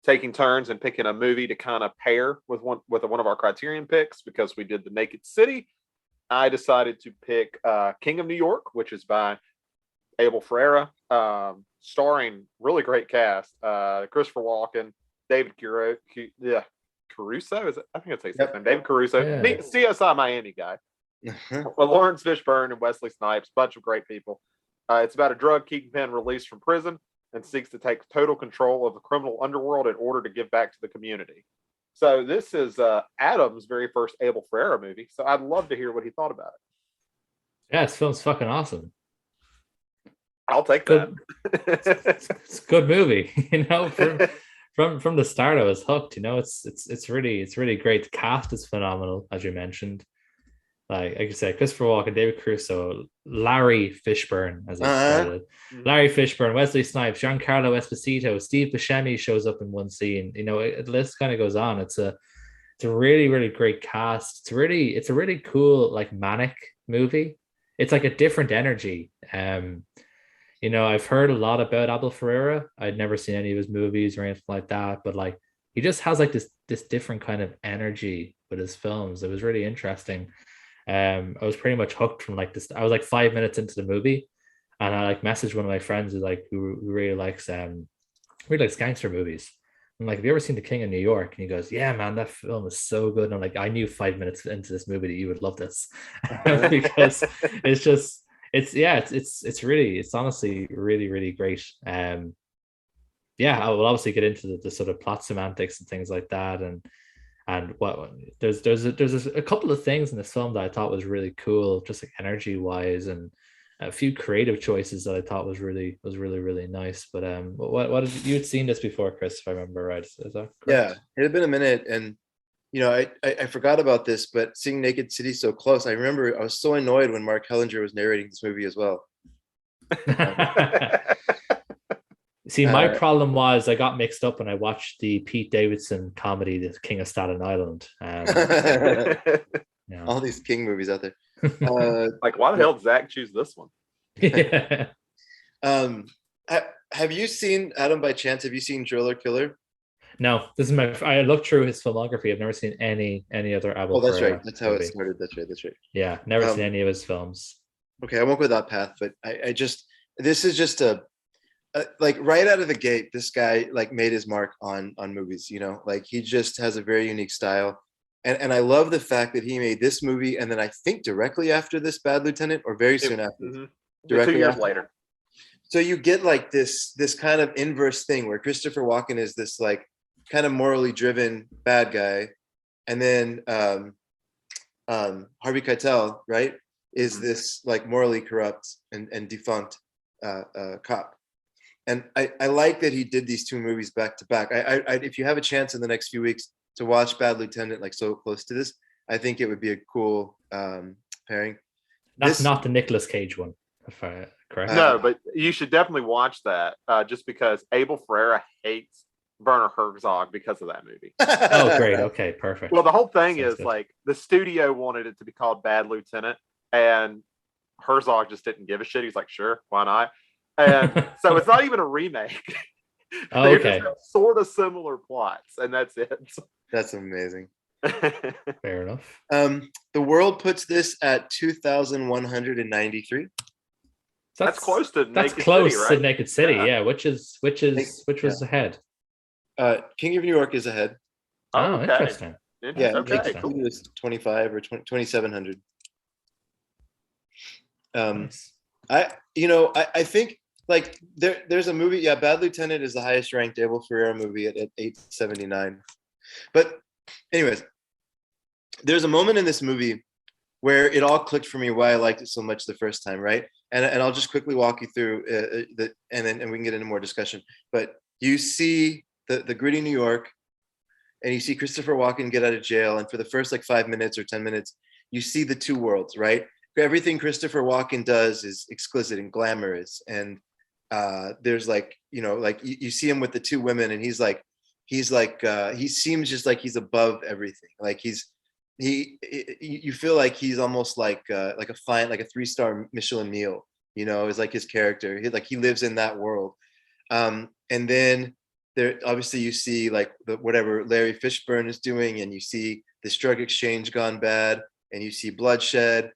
taking turns and picking a movie to kind of pair with one of our Criterion picks. Because we did The Naked City, I decided to pick King of New York, which is by Abel Ferrara, starring really great cast: Christopher Walken, David Caruso. Is it? I think it's his name. David Caruso, CSI Miami guy. Lawrence Fishburne and Wesley Snipes, bunch of great people. It's about a drug kingpin released from prison and seeks to take total control of the criminal underworld in order to give back to the community. So this is Adam's very first Abel Ferrara movie. So I'd love to hear what he thought about it. Yeah, this film's fucking awesome. I'll take that. It's a good movie. You know, from the start I was hooked. You know, it's really great. The cast is phenomenal, as you mentioned. Like you said, Christopher Walken, David Caruso, Larry Fishburne, as I said, Larry Fishburne, Wesley Snipes, Giancarlo Esposito, Steve Buscemi shows up in one scene. You know, the list kind of goes on. It's a really, really great cast. It's a really cool, like, manic movie. It's like a different energy. You know, I've heard a lot about Abel Ferrara. I'd never seen any of his movies or anything like that, but like he just has like this different kind of energy with his films. It was really interesting. I was pretty much hooked from like this. I was like 5 minutes into the movie, and I like messaged one of my friends who really likes gangster movies. I'm like, have you ever seen The King of New York? And he goes, yeah, man, that film is so good. And I'm like, I knew 5 minutes into this movie that you would love this. Because it's honestly really, really great. I will obviously get into the sort of plot semantics and things like that, and what there's a couple of things in this film that I thought was really cool, just like energy wise, and a few creative choices that I thought was really nice. But what did you had seen this before, Chris, if I remember right? Is that correct? Yeah, it had been a minute, and you know, I forgot about this, but seeing Naked City so close, I remember I was so annoyed when Mark Hellinger was narrating this movie as well. See, my problem was I got mixed up when I watched the Pete Davidson comedy, The King of Staten Island. All these King movies out there. Like, why the hell did Zach choose this one? Yeah. Have you seen, Adam, by chance? Have you seen Driller Killer? No, this is I looked through his filmography. I've never seen any other Abel. Oh, that's Ferrara right. That's how it started. That's right. Yeah, never seen any of his films. Okay, I won't go that path, but this is just like right out of the gate, this guy like made his mark on movies. You know, like he just has a very unique style, And I love the fact that he made this movie, and then I think directly after this, Bad Lieutenant, or very soon after. Mm-hmm. Directly 2 years after. later. So you get like this kind of inverse thing where Christopher Walken is this like kind of morally driven bad guy, and then Harvey Keitel, right, is this like morally corrupt and defunct cop. And I like that he did these two movies back to back. I if you have a chance in the next few weeks to watch Bad Lieutenant, like so close to this, I think it would be a cool pairing. That's not the Nicolas Cage one, if I correct. No, but you should definitely watch that just because Abel Ferrara hates Werner Herzog because of that movie. Oh, great. Okay, perfect. Well, the whole thing Sounds is good. like the studio wanted it to be called Bad Lieutenant, and Herzog just didn't give a shit. He's like, sure, why not? And so it's not even a remake. Oh, They okay. just have sort of similar plots, and that's it. That's amazing. Fair enough. The world puts this at 2,193. That's close to That's Naked close City, to right? Naked City, Yeah. yeah. Which was ahead? King of New York is ahead. Oh, Okay. interesting. Yeah, Okay, Naked cool. City was 25 or 2,700. Nice. I think like there's a movie. Yeah, Bad Lieutenant is the highest ranked Abel Ferrara movie at 879. But anyways, there's a moment in this movie where it all clicked for me why I liked it so much the first time, right? And I'll just quickly walk you through and we can get into more discussion. But you see the gritty New York, and you see Christopher Walken get out of jail, and for the first like 5 minutes or 10 minutes, you see the two worlds, right? Everything Christopher Walken does is exquisite and glamorous, and there's like like you see him with the two women, and he's like he seems just like he's above everything. Like you feel like he's almost like a fine, like a 3-star Michelin meal, is like his character. He lives in that world. And then there obviously you see like whatever Larry Fishburne is doing, and you see this drug exchange gone bad, and you see bloodshed,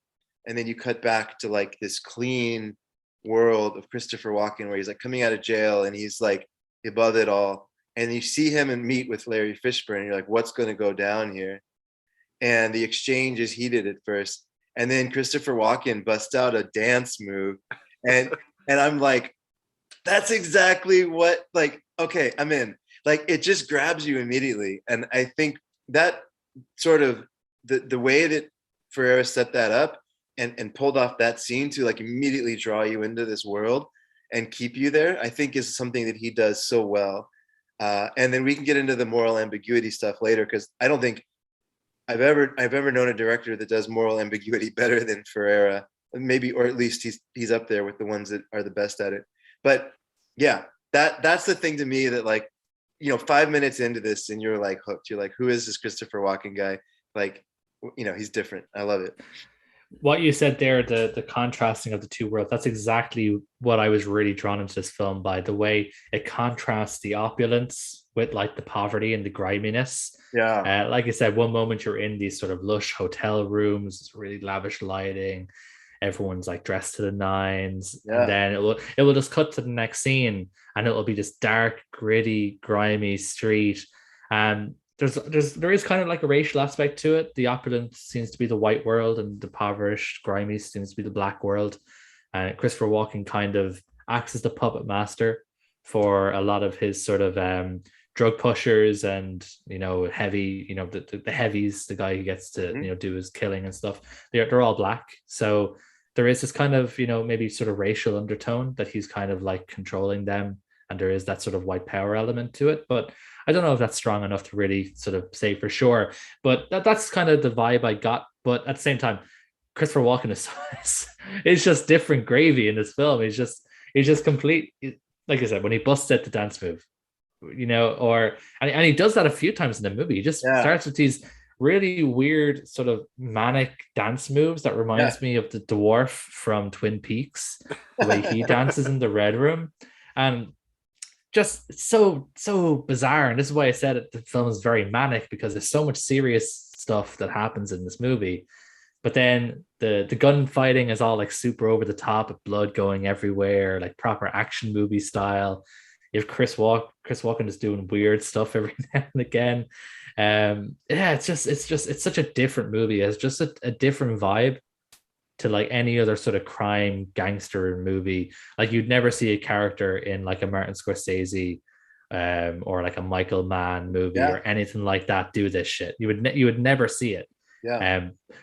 and then you cut back to like this clean world of Christopher Walken where he's like coming out of jail and he's like above it all. And you see him and meet with Larry Fishburne, and you're like, what's going to go down here? And the exchange is heated at first, and then Christopher Walken busts out a dance move, and I'm like, that's exactly what, like, okay, I'm in. Like, it just grabs you immediately. And I think that sort of the way that Ferrara set that up and pulled off that scene to like immediately draw you into this world and keep you there, I think is something that he does so well. And then we can get into the moral ambiguity stuff later, because I don't think I've ever known a director that does moral ambiguity better than Ferrara. Maybe, or at least he's up there with the ones that are the best at it. But yeah, that's the thing to me that, like, 5 minutes into this and you're like hooked. You're like, who is this Christopher Walken guy? Like, he's different. I love it. What you said there, the contrasting of the two worlds, that's exactly what I was really drawn into this film by, the way it contrasts the opulence with like the poverty and the griminess. Yeah. Like I said, one moment you're in these sort of lush hotel rooms, really lavish lighting, everyone's like dressed to the nines, Yeah. and then it will just cut to the next scene, and it will be this dark, gritty, grimy street. There is kind of like a racial aspect to it. The opulent seems to be the white world, and the impoverished, grimy seems to be the black world. And Christopher Walken kind of acts as the puppet master for a lot of his sort of drug pushers and heavy, the heavies, the guy who gets to do his killing and stuff. They're all black, so there is this kind of maybe sort of racial undertone that he's kind of like controlling them, and there is that sort of white power element to it. But I don't know if that's strong enough to really sort of say for sure. But that's kind of the vibe I got. But at the same time, Christopher Walken is just different gravy in this film. He's just complete. Like I said, when he busts out the dance move, and he does that a few times in the movie. He just starts with these really weird sort of manic dance moves that reminds me of the dwarf from Twin Peaks, the way he dances in the Red Room, and just so bizarre. And this is why I said it, the film is very manic, because there's so much serious stuff that happens in this movie, but then the gunfighting is all like super over the top, with blood going everywhere, like proper action movie style. You have Chris Walken is doing weird stuff every now and again. Yeah, it's such a different movie. It's just a different vibe to like any other sort of crime gangster movie. Like you'd never see a character in like a Martin Scorsese or like a Michael Mann movie or anything like that do this shit. You would never see it.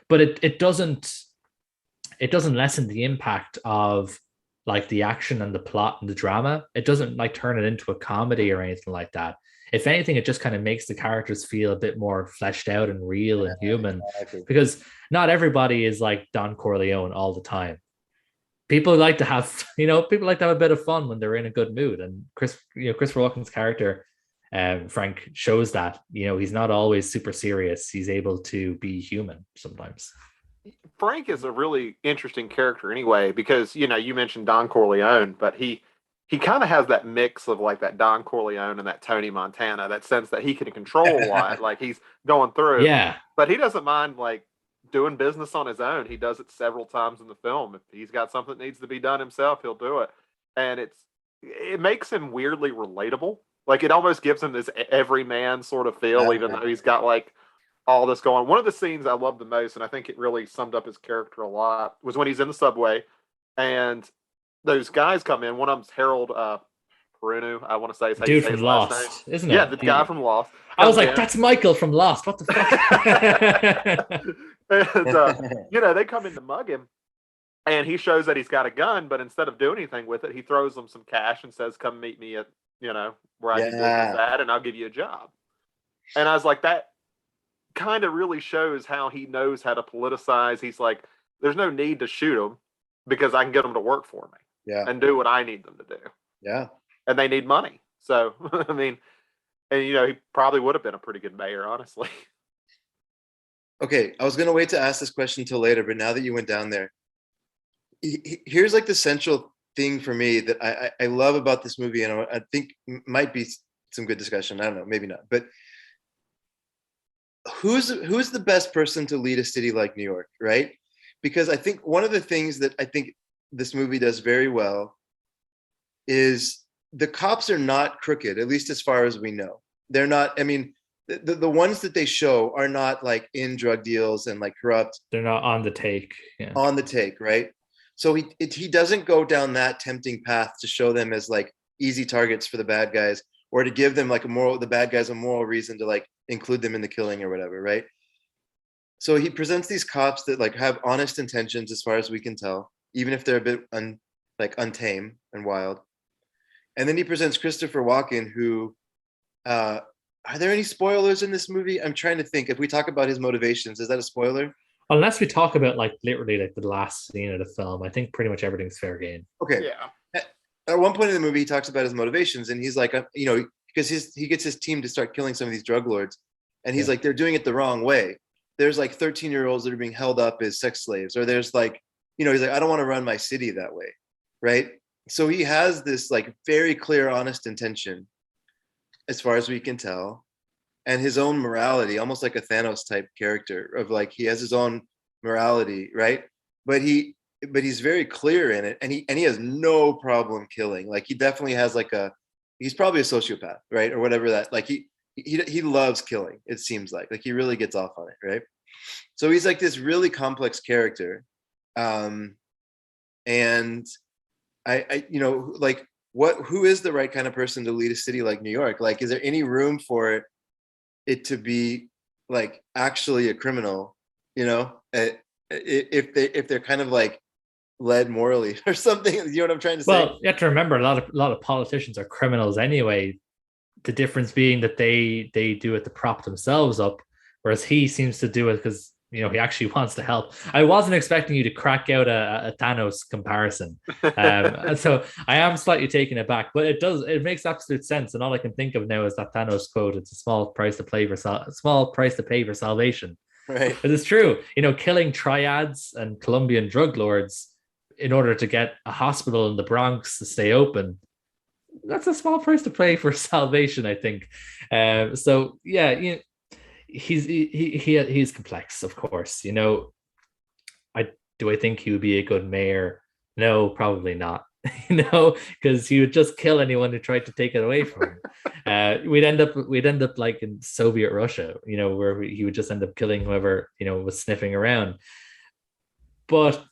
But it doesn't lessen the impact of like the action and the plot and the drama. It doesn't like turn it into a comedy or anything like that. If anything, it just kind of makes the characters feel a bit more fleshed out and real and human, because not everybody is like Don Corleone all the time. People like to have, people like to have a bit of fun when they're in a good mood. And Christopher Walken's character, Frank, shows that, he's not always super serious. He's able to be human sometimes. Frank is a really interesting character anyway, because, you mentioned Don Corleone, but he kind of has that mix of like that Don Corleone and that Tony Montana, that sense that he can control a lot, like he's going through. Yeah. But he doesn't mind like doing business on his own. He does it several times in the film. If he's got something that needs to be done himself, he'll do it. And it makes him weirdly relatable. Like it almost gives him this everyman sort of feel, even though he's got like all this going. One of the scenes I love the most, and I think it really summed up his character a lot, was when he's in the subway and those guys come in. One of them's Harold Perrineau, I want to say. Dude from Lost, isn't it? Yeah, the guy from Lost. I was like, that's Michael from Lost. What the fuck? And, they come in to mug him, and he shows that he's got a gun, but instead of doing anything with it, he throws them some cash and says, come meet me at, where I can do that, and I'll give you a job. And I was like, that kind of really shows how he knows how to politicize. He's like, there's no need to shoot him because I can get them to work for me. And do what I need them to do. Yeah. And they need money. So, I mean, and, he probably would have been a pretty good mayor, honestly. Okay. I was going to wait to ask this question until later, but now that you went down there, here's like the central thing for me that I love about this movie. And I think might be some good discussion. I don't know, maybe not, but who's the best person to lead a city like New York, right? Because I think one of the things that I think this movie does very well is the cops are not crooked, at least as far as we know. They're not, I mean, the ones that they show are not like in drug deals and like corrupt. They're not on the take. Yeah. On the take, right? So he doesn't go down that tempting path to show them as like easy targets for the bad guys, or to give them like the bad guys a moral reason to like include them in the killing or whatever, right? So he presents these cops that like have honest intentions as far as we can tell, even if they're a bit untamed and wild. And then he presents Christopher Walken, who, are there any spoilers in this movie? I'm trying to think. If we talk about his motivations, is that a spoiler? Unless we talk about like literally like the last scene of the film, I think pretty much everything's fair game. Okay. Yeah. At one point in the movie, he talks about his motivations, and he's like, because he gets his team to start killing some of these drug lords, and he's like, they're doing it the wrong way. There's like 13-year-olds that are being held up as sex slaves, or there's like, he's like, I don't want to run my city that way, right? So he has this like very clear, honest intention, as far as we can tell, and his own morality, almost like a Thanos type character of like, he has his own morality, right? But he's very clear in it, and he has no problem killing. Like he definitely has like he's probably a sociopath, right? Or whatever that, like he loves killing, it seems like he really gets off on it, right? So he's like this really complex character. And I like who is the right kind of person to lead a city like New York? Like, is there any room for it to be like actually a criminal, if they're kind of like led morally or something? You know what I'm trying to say? Well, you have to remember a lot of politicians are criminals anyway. The difference being that they do it to prop themselves up, whereas he seems to do it because he actually wants to help. I wasn't expecting you to crack out a Thanos comparison, and so I am slightly taken aback. But it makes absolute sense, and all I can think of now is that Thanos quote: "It's a small price to pay for salvation." Right. It is true. Killing triads and Colombian drug lords in order to get a hospital in the Bronx to stay open, that's a small price to pay for salvation, I think. So yeah, he's complex, of course. I think he would be a good mayor? No, probably not. because he would just kill anyone who tried to take it away from him. We'd end up like in Soviet Russia, where he would just end up killing whoever was sniffing around. But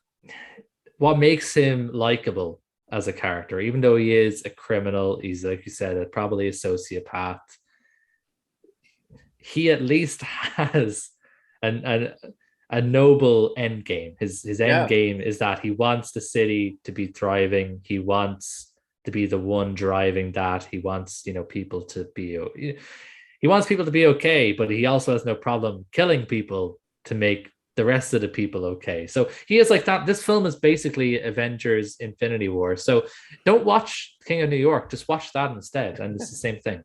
what makes him likable as a character, even though he is a criminal, he's, like you said, probably a sociopath, he at least has a noble end game. His end game is that he wants the city to be thriving. He wants to be the one driving that. He wants people to be. He wants people to be okay, but he also has no problem killing people to make the rest of the people okay. So he is like that. This film is basically Avengers Infinity War. So don't watch King of New York. Just watch that instead. And it's the same thing.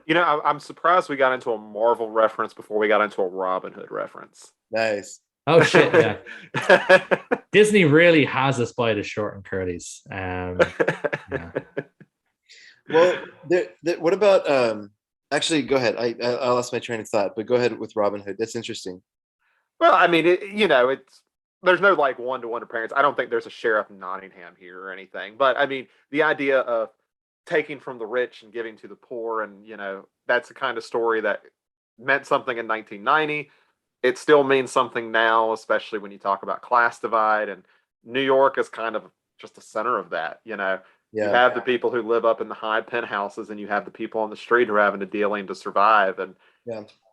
I'm surprised we got into a Marvel reference before we got into a Robin Hood reference. Nice. Oh shit! Yeah, Disney really has us by the short and curlies. Yeah. Well, what about? Actually, go ahead. I lost my train of thought, but go ahead with Robin Hood. That's interesting. Well, I mean, it's there's no like one-to-one appearance. I don't think there's a Sheriff Nottingham here or anything, but I mean, the idea of taking from the rich and giving to the poor, and that's the kind of story that meant something in 1990. It still means something now, especially when you talk about class divide, and New York is kind of just the center of that. You have the people who live up in the high penthouses, and you have the people on the street who are having to dealing to survive, and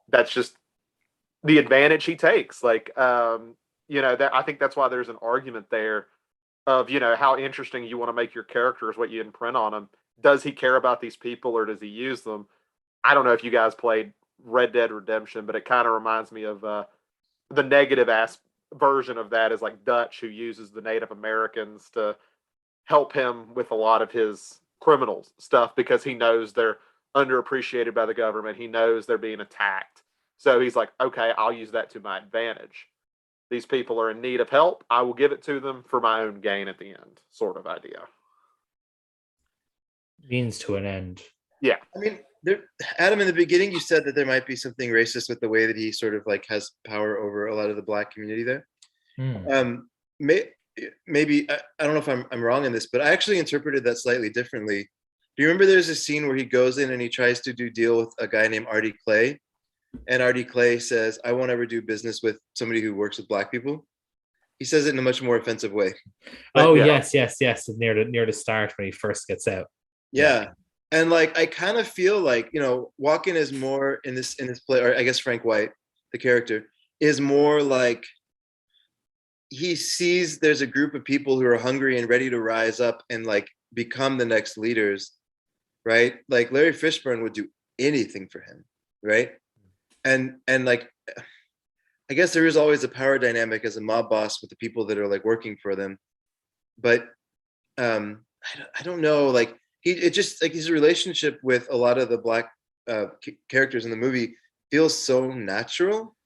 that's just the advantage he takes. Like, that I think that's why there's an argument there of how interesting you want to make your characters, what you imprint on them. Does he care about these people, or does he use them? I don't know if you guys played Red Dead Redemption, but it kind of reminds me of the negative version of that is like Dutch, who uses the Native Americans to help him with a lot of his criminal stuff because he knows they're underappreciated by the government. He knows they're being attacked. So he's like, okay, I'll use that to my advantage. These people are in need of help. I will give it to them for my own gain at the end, sort of idea. Means to an end. Yeah. I mean, Adam, in the beginning, you said that there might be something racist with the way that he sort of like has power over a lot of the Black community there. Maybe I don't know if I'm wrong in this, but I actually interpreted that slightly differently. Do you remember there's a scene where he goes in and he tries to do deal with a guy named Artie Clay, and Artie Clay says, "I won't ever do business with somebody who works with Black people." He says it in a much more offensive way. But, yes. Near the start when he first gets out. Yeah. And like, I kind of feel like, Walken is more in this play, or I guess Frank White, the character, is more like he sees there's a group of people who are hungry and ready to rise up and like become the next leaders, right? Like Larry Fishburne would do anything for him, right? And like, I guess there is always a power dynamic as a mob boss with the people that are like working for them. But I don't know, like, it just like his relationship with a lot of the Black characters in the movie feels so natural.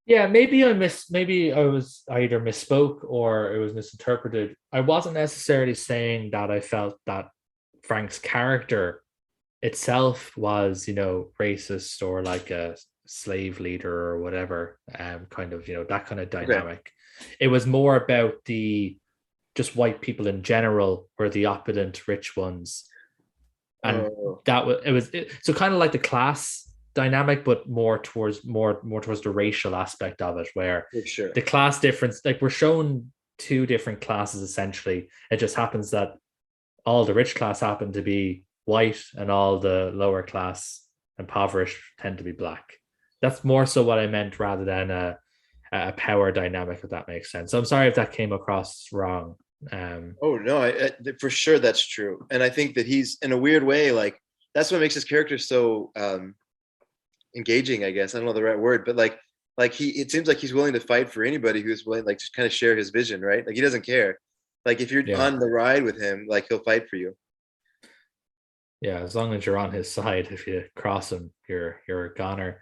Yeah, maybe I was either misspoke or it was misinterpreted. I wasn't necessarily saying that I felt that Frank's character itself was, racist or like a slave leader or whatever, kind of, that kind of dynamic. Okay. It was more about just white people in general were the opulent rich ones, and so kind of like the class dynamic, but more towards the racial aspect of it, where the class difference, like we're shown two different classes essentially. It just happens that all the rich class happen to be white and all the lower class impoverished tend to be Black. That's more so what I meant rather than a power dynamic, if that makes sense. So I'm sorry if that came across wrong. Oh no, I for sure that's true, and I think that he's in a weird way, like that's what makes his character so engaging, I guess. I don't know the right word, but like it seems like he's willing to fight for anybody who's willing, like, to kind of share his vision, right? Like he doesn't care. Like if you're on the ride with him, like he'll fight for you. Yeah, as long as you're on his side. If you cross him, you're a goner.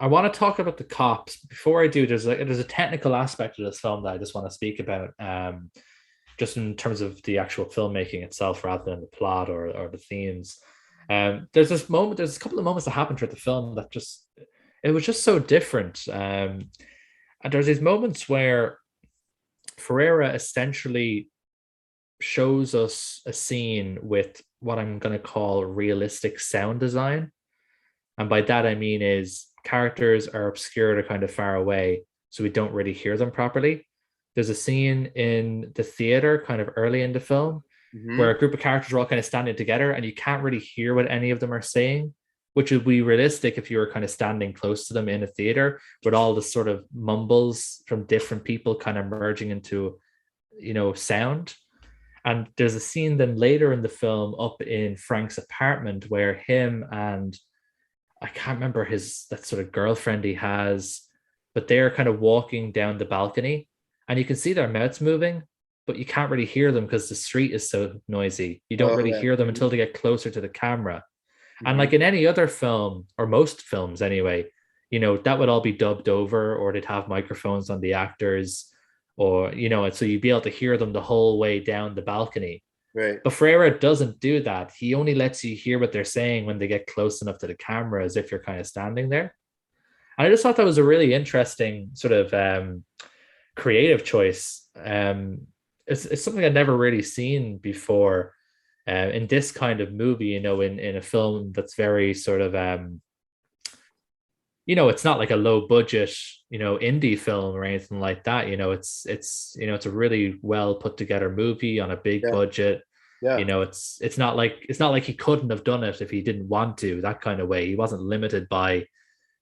I want to talk about the cops. Before I do, there's a technical aspect of this film that I just want to speak about, just in terms of the actual filmmaking itself rather than the plot or the themes. There's a couple of moments that happen throughout the film that it was just so different. And there's these moments where Ferreira essentially shows us a scene with what I'm going to call realistic sound design. And by that, I mean is characters are obscured or kind of far away, so we don't really hear them properly. There's a scene in the theater kind of early in the film where Hmm. a group of characters are all kind of standing together and you can't really hear what any of them are saying, which would be realistic if you were kind of standing close to them in a theater with all the sort of mumbles from different people kind of merging into, sound. And there's a scene then later in the film up in Frank's apartment where him and I can't remember his that sort of girlfriend he has, but they're kind of walking down the balcony and you can see their mouths moving, but you can't really hear them because the street is so noisy. You don't Oh really yeah. hear them Hmm. until they get closer to the camera. And Hmm. like in any other film, or most films anyway, that would all be dubbed over, or they'd have microphones on the actors, or, and so you'd be able to hear them the whole way down the balcony. Right. But Ferreira doesn't do that. He only lets you hear what they're saying when they get close enough to the camera, as if you're kind of standing there. And I just thought that was a really interesting sort of creative choice. It's something I'd never really seen before in this kind of movie, in a film that's very sort of, it's not like a low budget, indie film or anything like that. It's a really well put together movie on a big Yeah. budget. Yeah. It's not like he couldn't have done it if he didn't want to, that kind of way. He wasn't limited by,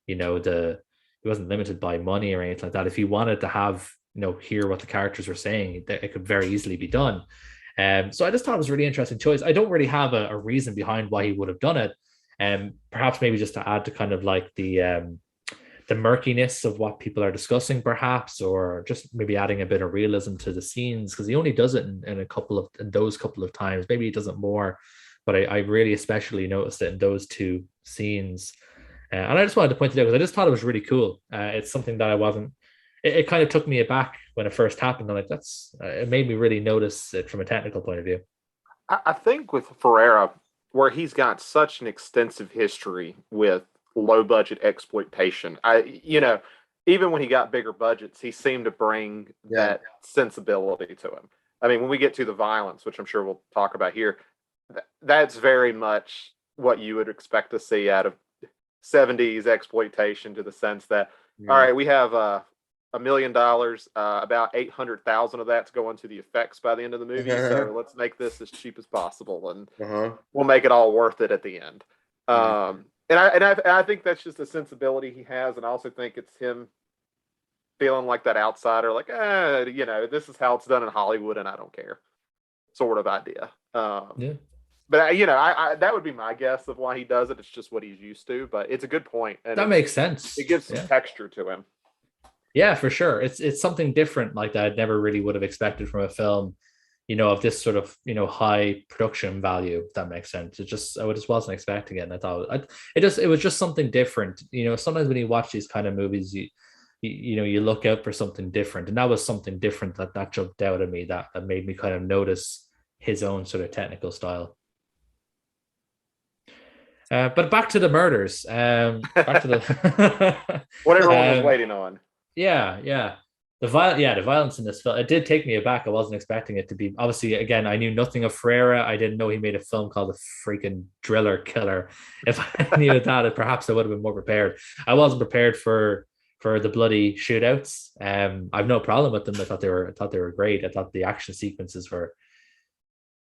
the he wasn't limited by money or anything like that. If he wanted to have, hear what the characters were saying, it could very easily be done. So I just thought it was a really interesting choice. I don't really have a reason behind why he would have done it. Perhaps maybe just to add to kind of like the murkiness of what people are discussing, perhaps, or just maybe adding a bit of realism to the scenes, because he only does it in those couple of times. Maybe he does it more, but I really especially noticed it in those two scenes. And I just wanted to point it out because I just thought it was really cool. It's something that I wasn't. It kind of took me aback when it first happened. I'm like, it made me really notice it from a technical point of view. I think with Ferreira, where he's got such an extensive history with low budget exploitation, even when he got bigger budgets, he seemed to bring Yeah. that sensibility to him. I mean, when we get to the violence, which I'm sure we'll talk about here, that's very much what you would expect to see out of 70s exploitation, to the sense that, all Mm. right, we have $1 million, about 800,000 of that's going to the effects by the end of the movie. So let's make this as cheap as possible, and Uh-huh. we'll make it all worth it at the end. Mhm. And I think that's just a sensibility he has, and I also think it's him feeling like that outsider, like, this is how it's done in Hollywood, and I don't care, sort of idea. Yeah, But I that would be my guess of why he does it. It's just what he's used to, but it's a good point, and that makes sense. it gives some Yeah. texture to him. Yeah, for sure. It's something different like that I never really would have expected from a film, of this sort of, high production value, if that makes sense. I just wasn't expecting it. And I thought it was just something different. Sometimes when you watch these kind of movies, you look out for something different. And that was something different that jumped out at me, that made me kind of notice his own sort of technical style. But back to the murders. Back to the What everyone was um, waiting on. yeah. The violence in this film, it did take me aback. I wasn't expecting it to be. Obviously, again, I knew nothing of Ferreira. I didn't know he made a film called The Freaking Driller Killer. If I knew that, perhaps I would have been more prepared. I wasn't prepared for the bloody shootouts. I've no problem with them. I thought they were great. I thought the action sequences were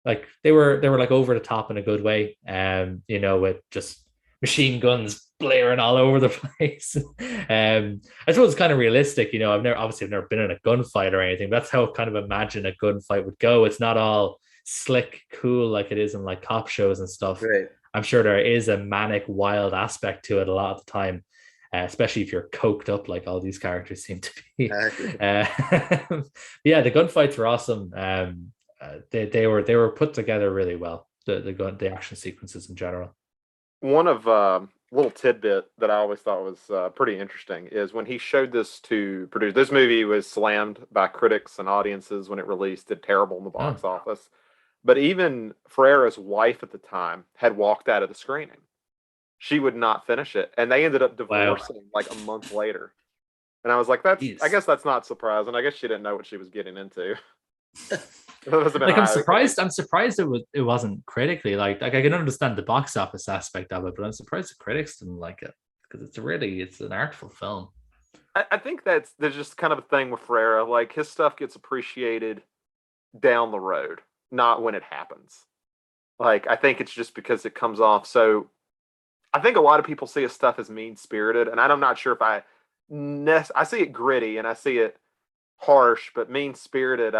like they were like over the top in a good way. With just machine guns blaring all over the place. I suppose it's kind of realistic. I've never been in a gunfight or anything. But that's how I kind of imagine a gunfight would go. It's not all slick, cool like it is in like cop shows and stuff. Right. I'm sure there is a manic, wild aspect to it a lot of the time, especially if you're coked up like all these characters seem to be. Exactly. Yeah, the gunfights were awesome. They were put together really well. The action sequences in general. One of little tidbit that I always thought was pretty interesting is when he showed this to produce. This movie was slammed by critics and audiences when it released, did terrible in the box office. But even Ferreira's wife at the time had walked out of the screening. She would not finish it, and they ended up divorcing like a month later. And I was like, I guess that's not surprising. I guess she didn't know what she was getting into. Like I'm surprised it wasn't critically like I can understand the box office aspect of it, but I'm surprised the critics didn't like it because it's an artful film. I think there's just kind of a thing with Ferrera. Like his stuff gets appreciated down the road, not when it happens. Like I think it's just because it comes off so. I think a lot of people see his stuff as mean spirited, and I'm not sure if I see it gritty and I see it harsh, but mean spirited.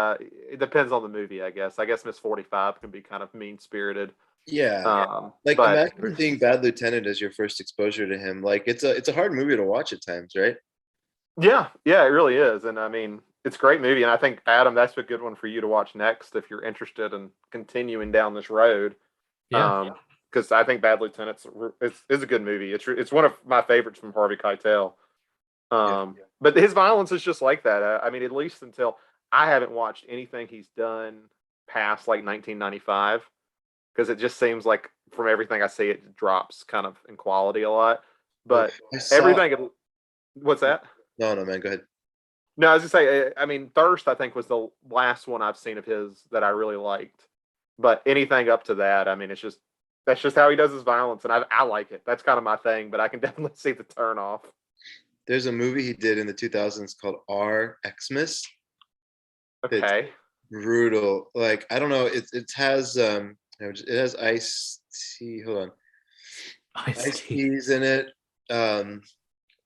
It depends on the movie, I guess. I guess Miss 45 can be kind of mean spirited. Yeah, like imagine seeing Bad Lieutenant as your first exposure to him. Like it's a hard movie to watch at times, right? Yeah, it really is, and I mean it's a great movie, and I think Adam, that's a good one for you to watch next if you're interested in continuing down this road. Yeah. Because I think Bad Lieutenant is a good movie. It's one of my favorites from Harvey Keitel. But his violence is just like that. I mean, at least until I haven't watched anything he's done past like 1995, because it just seems like from everything I see, it drops kind of in quality a lot. But everything, what's that? No, man, go ahead. No, I was just say, I mean, Thirst, I think was the last one I've seen of his that I really liked. But anything up to that, I mean, that's just how he does his violence, and I like it. That's kind of my thing, but I can definitely see the turn off. There's a movie he did in the 2000s called R. Xmas. Okay. It's brutal. Like I don't know. It has Ice-T. Hold on. Ice-T's in it.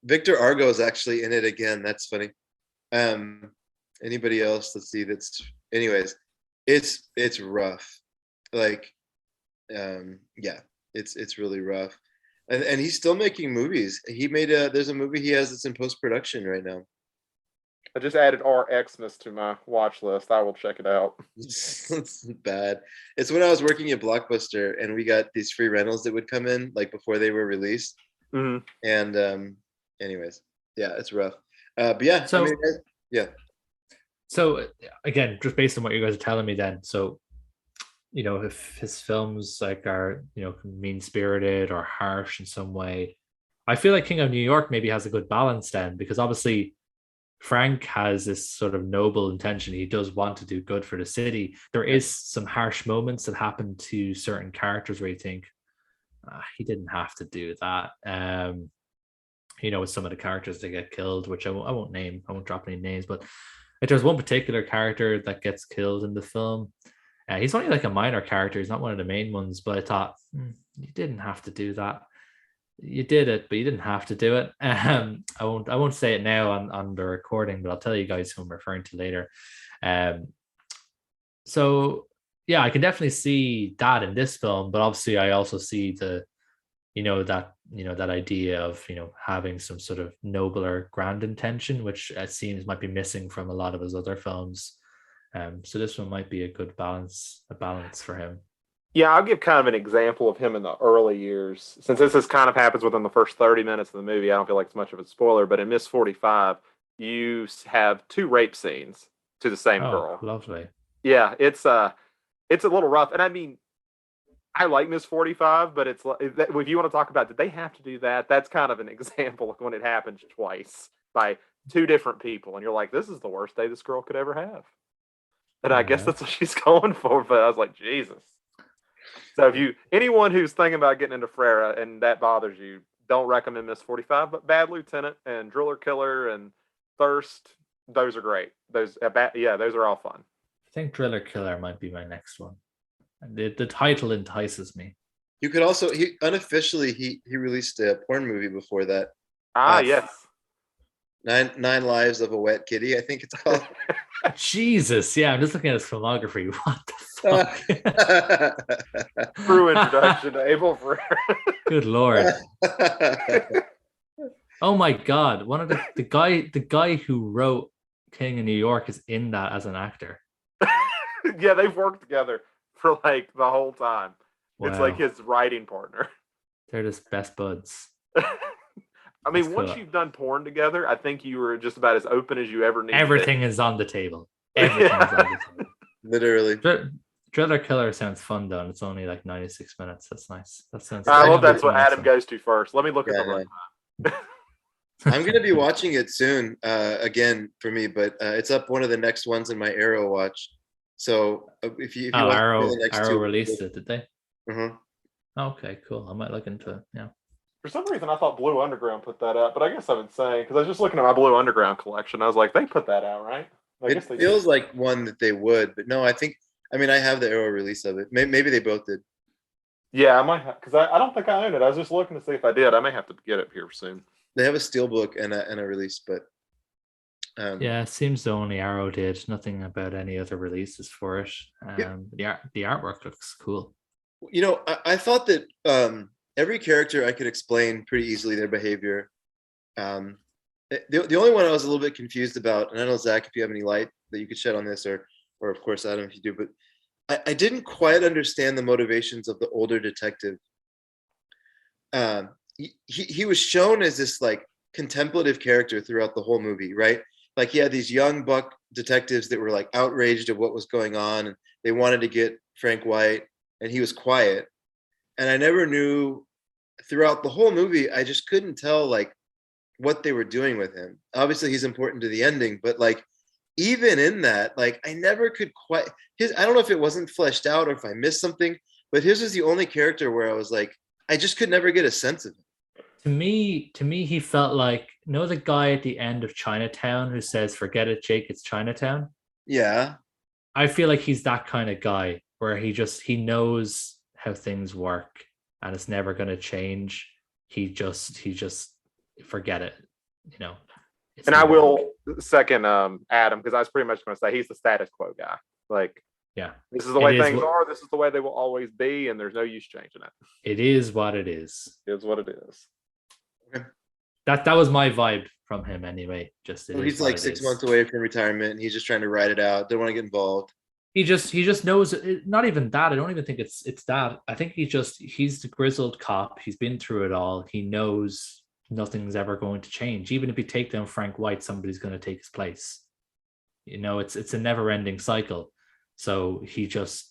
Victor Argo is actually in it again. That's funny. Anybody else? Let's see. Anyways, it's rough. Like, it's really rough. And he's still making movies. There's a movie he has that's in post-production right now. I just added Xmas to my watch list. I will check it out. It's bad. It's when I was working at Blockbuster and we got these free rentals that would come in like before they were released. Mm-hmm. And anyways, yeah, it's rough. But yeah, so, yeah. So again, just based on what you guys are telling me then, so if his films like are mean spirited or harsh in some way, I feel like King of New York maybe has a good balance then, because obviously Frank has this sort of noble intention. He does want to do good for the city. There is some harsh moments that happen to certain characters where you think he didn't have to do that. With some of the characters that get killed, which I won't name, I won't drop any names, but like, there's one particular character that gets killed in the film. He's only like a minor character. He's not one of the main ones, but I thought you didn't have to do that. You did it, but you didn't have to do it. I won't say it now on the recording, but I'll tell you guys who I'm referring to later. So yeah, I can definitely see that in this film, but obviously I also see that idea of having some sort of nobler grand intention, which it seems might be missing from a lot of his other films. So this one might be a good balance for him. Yeah, I'll give kind of an example of him in the early years. Since this kind of happens within the first 30 minutes of the movie, I don't feel like it's much of a spoiler, but in Miss 45, you have 2 rape scenes to the same girl. Lovely. Yeah, it's a little rough. And I mean, I like Miss 45, but it's if you want to talk about did they have to do that? That's kind of an example of when it happens twice by 2 different people. And you're like, this is the worst day this girl could ever have. And I guess that's what she's going for. But I was like, Jesus. So if anyone who's thinking about getting into Ferrera and that bothers you, don't recommend Miss 45, but Bad Lieutenant and Driller Killer and Thirst, those are great. Those are all fun. I think Driller Killer might be my next one. The title entices me. You could also unofficially he released a porn movie before that. Yes. Nine Lives of a Wet Kitty, I think it's called. Jesus, yeah, I'm just looking at his filmography. What the fuck? True introduction to Abel Ferrara. Good Lord. Oh my God! One of the guy who wrote King of New York is in that as an actor. Yeah, they've worked together for like the whole time. Wow. It's like his writing partner. They're just best buds. I mean, once you've done porn together, I think you were just about as open as you ever need. Everything is on the table. Everything is on the table. Literally. Driller Killer sounds fun though, and it's only like 96 minutes. That's nice. That sounds. I love that's what Adam goes to first. Let me look at the runtime. I'm gonna be watching it soon again for me, but it's up one of the next ones in my Arrow watch. So if you want to play the next Arrow two, released it, did they? uh Okay, cool. I might look into it. Yeah. For some reason, I thought Blue Underground put that out, but I guess I've been saying because I was just looking at my Blue Underground collection. I was like, they put that out, right? I guess it they feels did. like one that they would, but no, I mean, I have the Arrow release of it. Maybe they both did. Yeah, I might have because I don't think I own it. I was just looking to see if I did. I may have to get it here soon. They have a steelbook and a release, but Yeah, it seems the only Arrow did. Nothing about any other releases for it. Yeah. The artwork looks cool. you know, I thought that every character I could explain pretty easily their behavior. The only one I was a little bit confused about, and I don't know, Zach, if you have any light that you could shed on this, or of course Adam, if you do, but I didn't quite understand the motivations of the older detective. He was shown as this like contemplative character throughout the whole movie, right? Like he had these young buck detectives that were like outraged at what was going on, and they wanted to get Frank White, and he was quiet. And I never knew throughout the whole movie, I just couldn't tell like what they were doing with him. Obviously, he's important to the ending, but like even in that, like I never could quite I don't know if it wasn't fleshed out or if I missed something, but his was the only character where I was like, I just could never get a sense of him. To me, he felt like, you know, the guy at the end of Chinatown who says, "Forget it, Jake, it's Chinatown." Yeah. I feel like he's that kind of guy where he knows how things work and it's never going to change. He just forget it, you know. And I will second Adam because I was pretty much going to say he's the status quo guy. Like, yeah, this is the way things are. This is the way they will always be, and there's no use changing it. It is what it is. It is what it is. That was my vibe from him anyway. Just he's like 6 months away from retirement, and he's just trying to ride it out. Don't want to get involved. He just knows it, not even that. I don't even think it's that. I think he's the grizzled cop. He's been through it all. He knows nothing's ever going to change. Even if you take down Frank White, somebody's going to take his place. You know, it's a never-ending cycle. So he does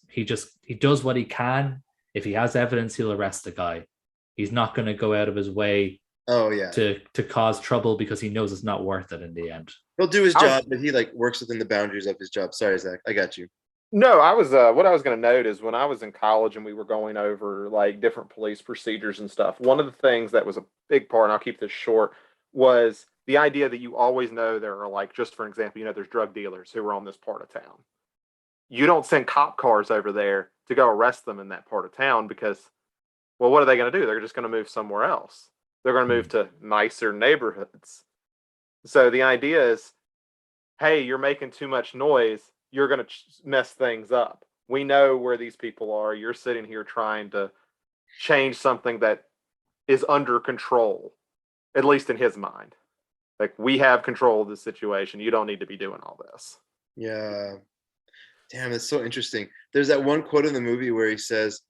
what he can. If he has evidence, he'll arrest the guy. He's not going to go out of his way to cause trouble because he knows it's not worth it in the end. He'll do his job, but he like works within the boundaries of his job. Sorry, Zach, I got you. No, I was what I was going to note is when I was in college and we were going over like different police procedures and stuff, one of the things that was a big part, and I'll keep this short, was the idea that you always know there are, like, just for example, you know, there's drug dealers who are on this part of town. You don't send cop cars over there to go arrest them in that part of town because, well, what are they going to do? They're just going to move somewhere else. They're going to move to nicer neighborhoods. So the idea is, hey, you're making too much noise. You're going to mess things up. We know where these people are. You're sitting here trying to change something that is under control, at least in his mind. Like, we have control of the situation. You don't need to be doing all this. Yeah. Damn, that's so interesting. There's that one quote in the movie where he says,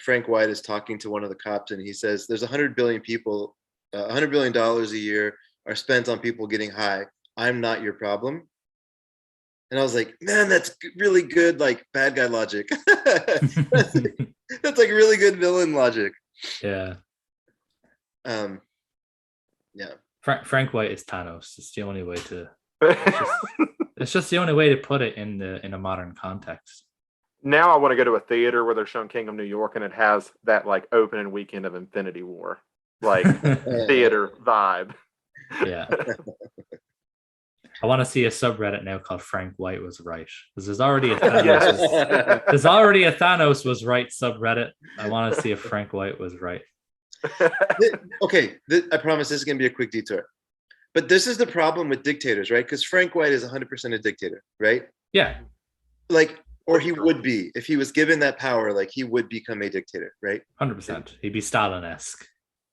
Frank White is talking to one of the cops, and he says, there's 100 billion people, $100 billion a year are spent on people getting high. I'm not your problem. And I was like, man, that's really good, like bad guy logic. that's like really good villain logic. Yeah. Yeah. Frank White is Thanos. It's the only way to. It's just the only way to put it in a modern context. Now I want to go to a theater where they're showing King of New York and it has that like opening weekend of Infinity War, like theater vibe. Yeah. I want to see a subreddit now called Frank White Was Right, because there's already a Thanos Was Right subreddit. I want to see if Frank White was right. Okay, I promise this is going to be a quick detour. But this is the problem with dictators, right? Because Frank White is 100% a dictator, right? Yeah. Like, or he would be. If he was given that power, like he would become a dictator, right? 100%. He'd be Stalin-esque.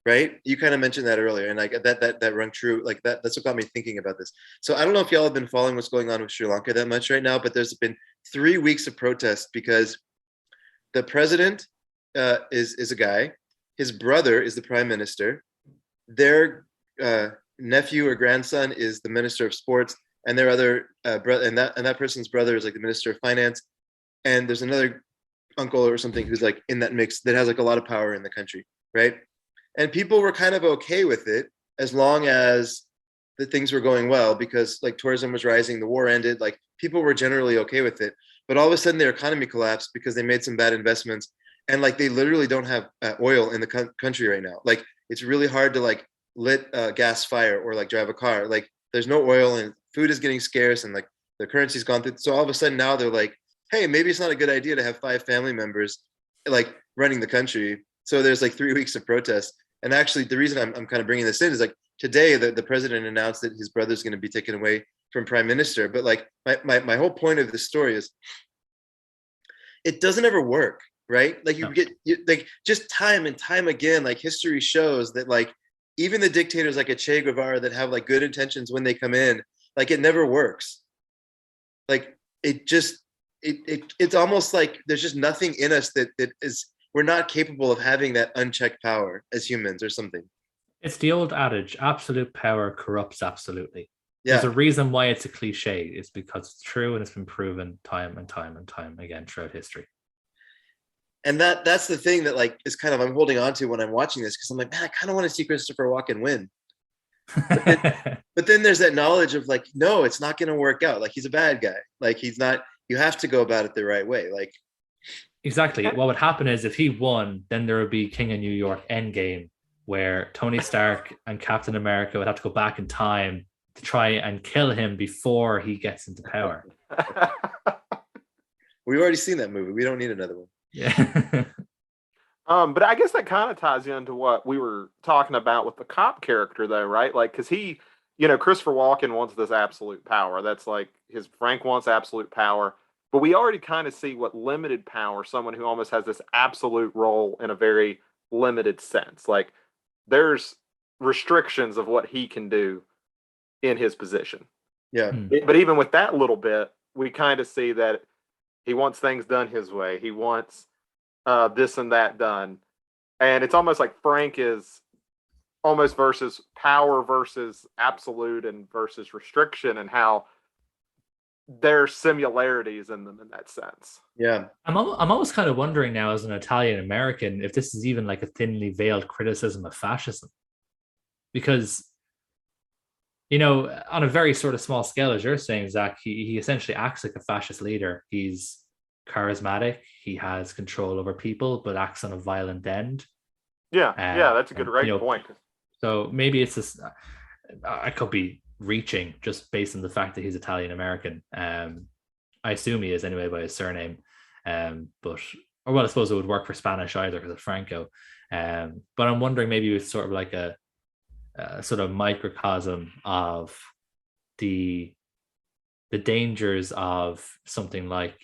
Right? You kind of mentioned that earlier, and like that rung true. Like that's what got me thinking about this. So I don't know if y'all have been following what's going on with Sri Lanka that much right now, but there's been 3 weeks of protest because the president is a guy, his brother is the prime minister, their nephew or grandson is the minister of sports, and their other brother, and that person's brother is like the minister of finance, and there's another uncle or something who's like in that mix that has like a lot of power in the country, right? And people were kind of okay with it as long as the things were going well, because like tourism was rising, the war ended, like people were generally okay with it. but all of a sudden their economy collapsed because they made some bad investments, and like they literally don't have oil in the country right now. Like it's really hard to like lit gas fire or like drive a car. Like there's no oil and food is getting scarce, and like the currency's gone through. So all of a sudden now they're like, hey, maybe it's not a good idea to have 5 family members like running the country. So there's like 3 weeks of protest. And actually, the reason I'm kind of bringing this in is like today the president announced that his brother's going to be taken away from prime minister. But like my whole point of this story is it doesn't ever work, right? Like like just time and time again, like history shows that like even the dictators like a Che Guevara that have like good intentions when they come in, like it never works. Like it just it's almost like there's just nothing in us that is, we're not capable of having that unchecked power as humans or something. It's the old adage, absolute power corrupts absolutely. Yeah. There's a reason why it's a cliche. It's because it's true and it's been proven time and time and time again throughout history. And that's the thing that like is kind of I'm holding on to when I'm watching this, because I'm like, man, I kind of want to see Christopher Walken win. But then there's that knowledge of like, no, it's not going to work out. Like he's a bad guy. Like he's not. You have to go about it the right way. Like exactly. What would happen is if he won, then there would be King of New York Endgame, where Tony Stark and Captain America would have to go back in time to try and kill him before he gets into power. We've already seen that movie. We don't need another one. Yeah. But I guess that kind of ties into what we were talking about with the cop character, though, right? Like, because he, Christopher Walken wants this absolute power. That's like Frank wants absolute power. But we already kind of see what limited power, someone who almost has this absolute role in a very limited sense. Like, there's restrictions of what he can do in his position. Yeah. But even with that little bit, we kind of see that he wants things done his way. He wants this and that done. And it's almost like Frank is almost versus power versus absolute and versus restriction, and how there's similarities in them in that sense. Yeah. I'm almost kind of wondering now as an Italian American if this is even like a thinly veiled criticism of fascism. Because, on a very sort of small scale, as you're saying, Zach, he essentially acts like a fascist leader. He's charismatic. He has control over people, but acts on a violent end. Yeah, that's a good point. So maybe it's just, I could be reaching just based on the fact that he's Italian American. I assume he is anyway by his surname. I suppose it would work for Spanish either because of Franco. But I'm wondering maybe it's sort of like a sort of microcosm of the dangers of something like,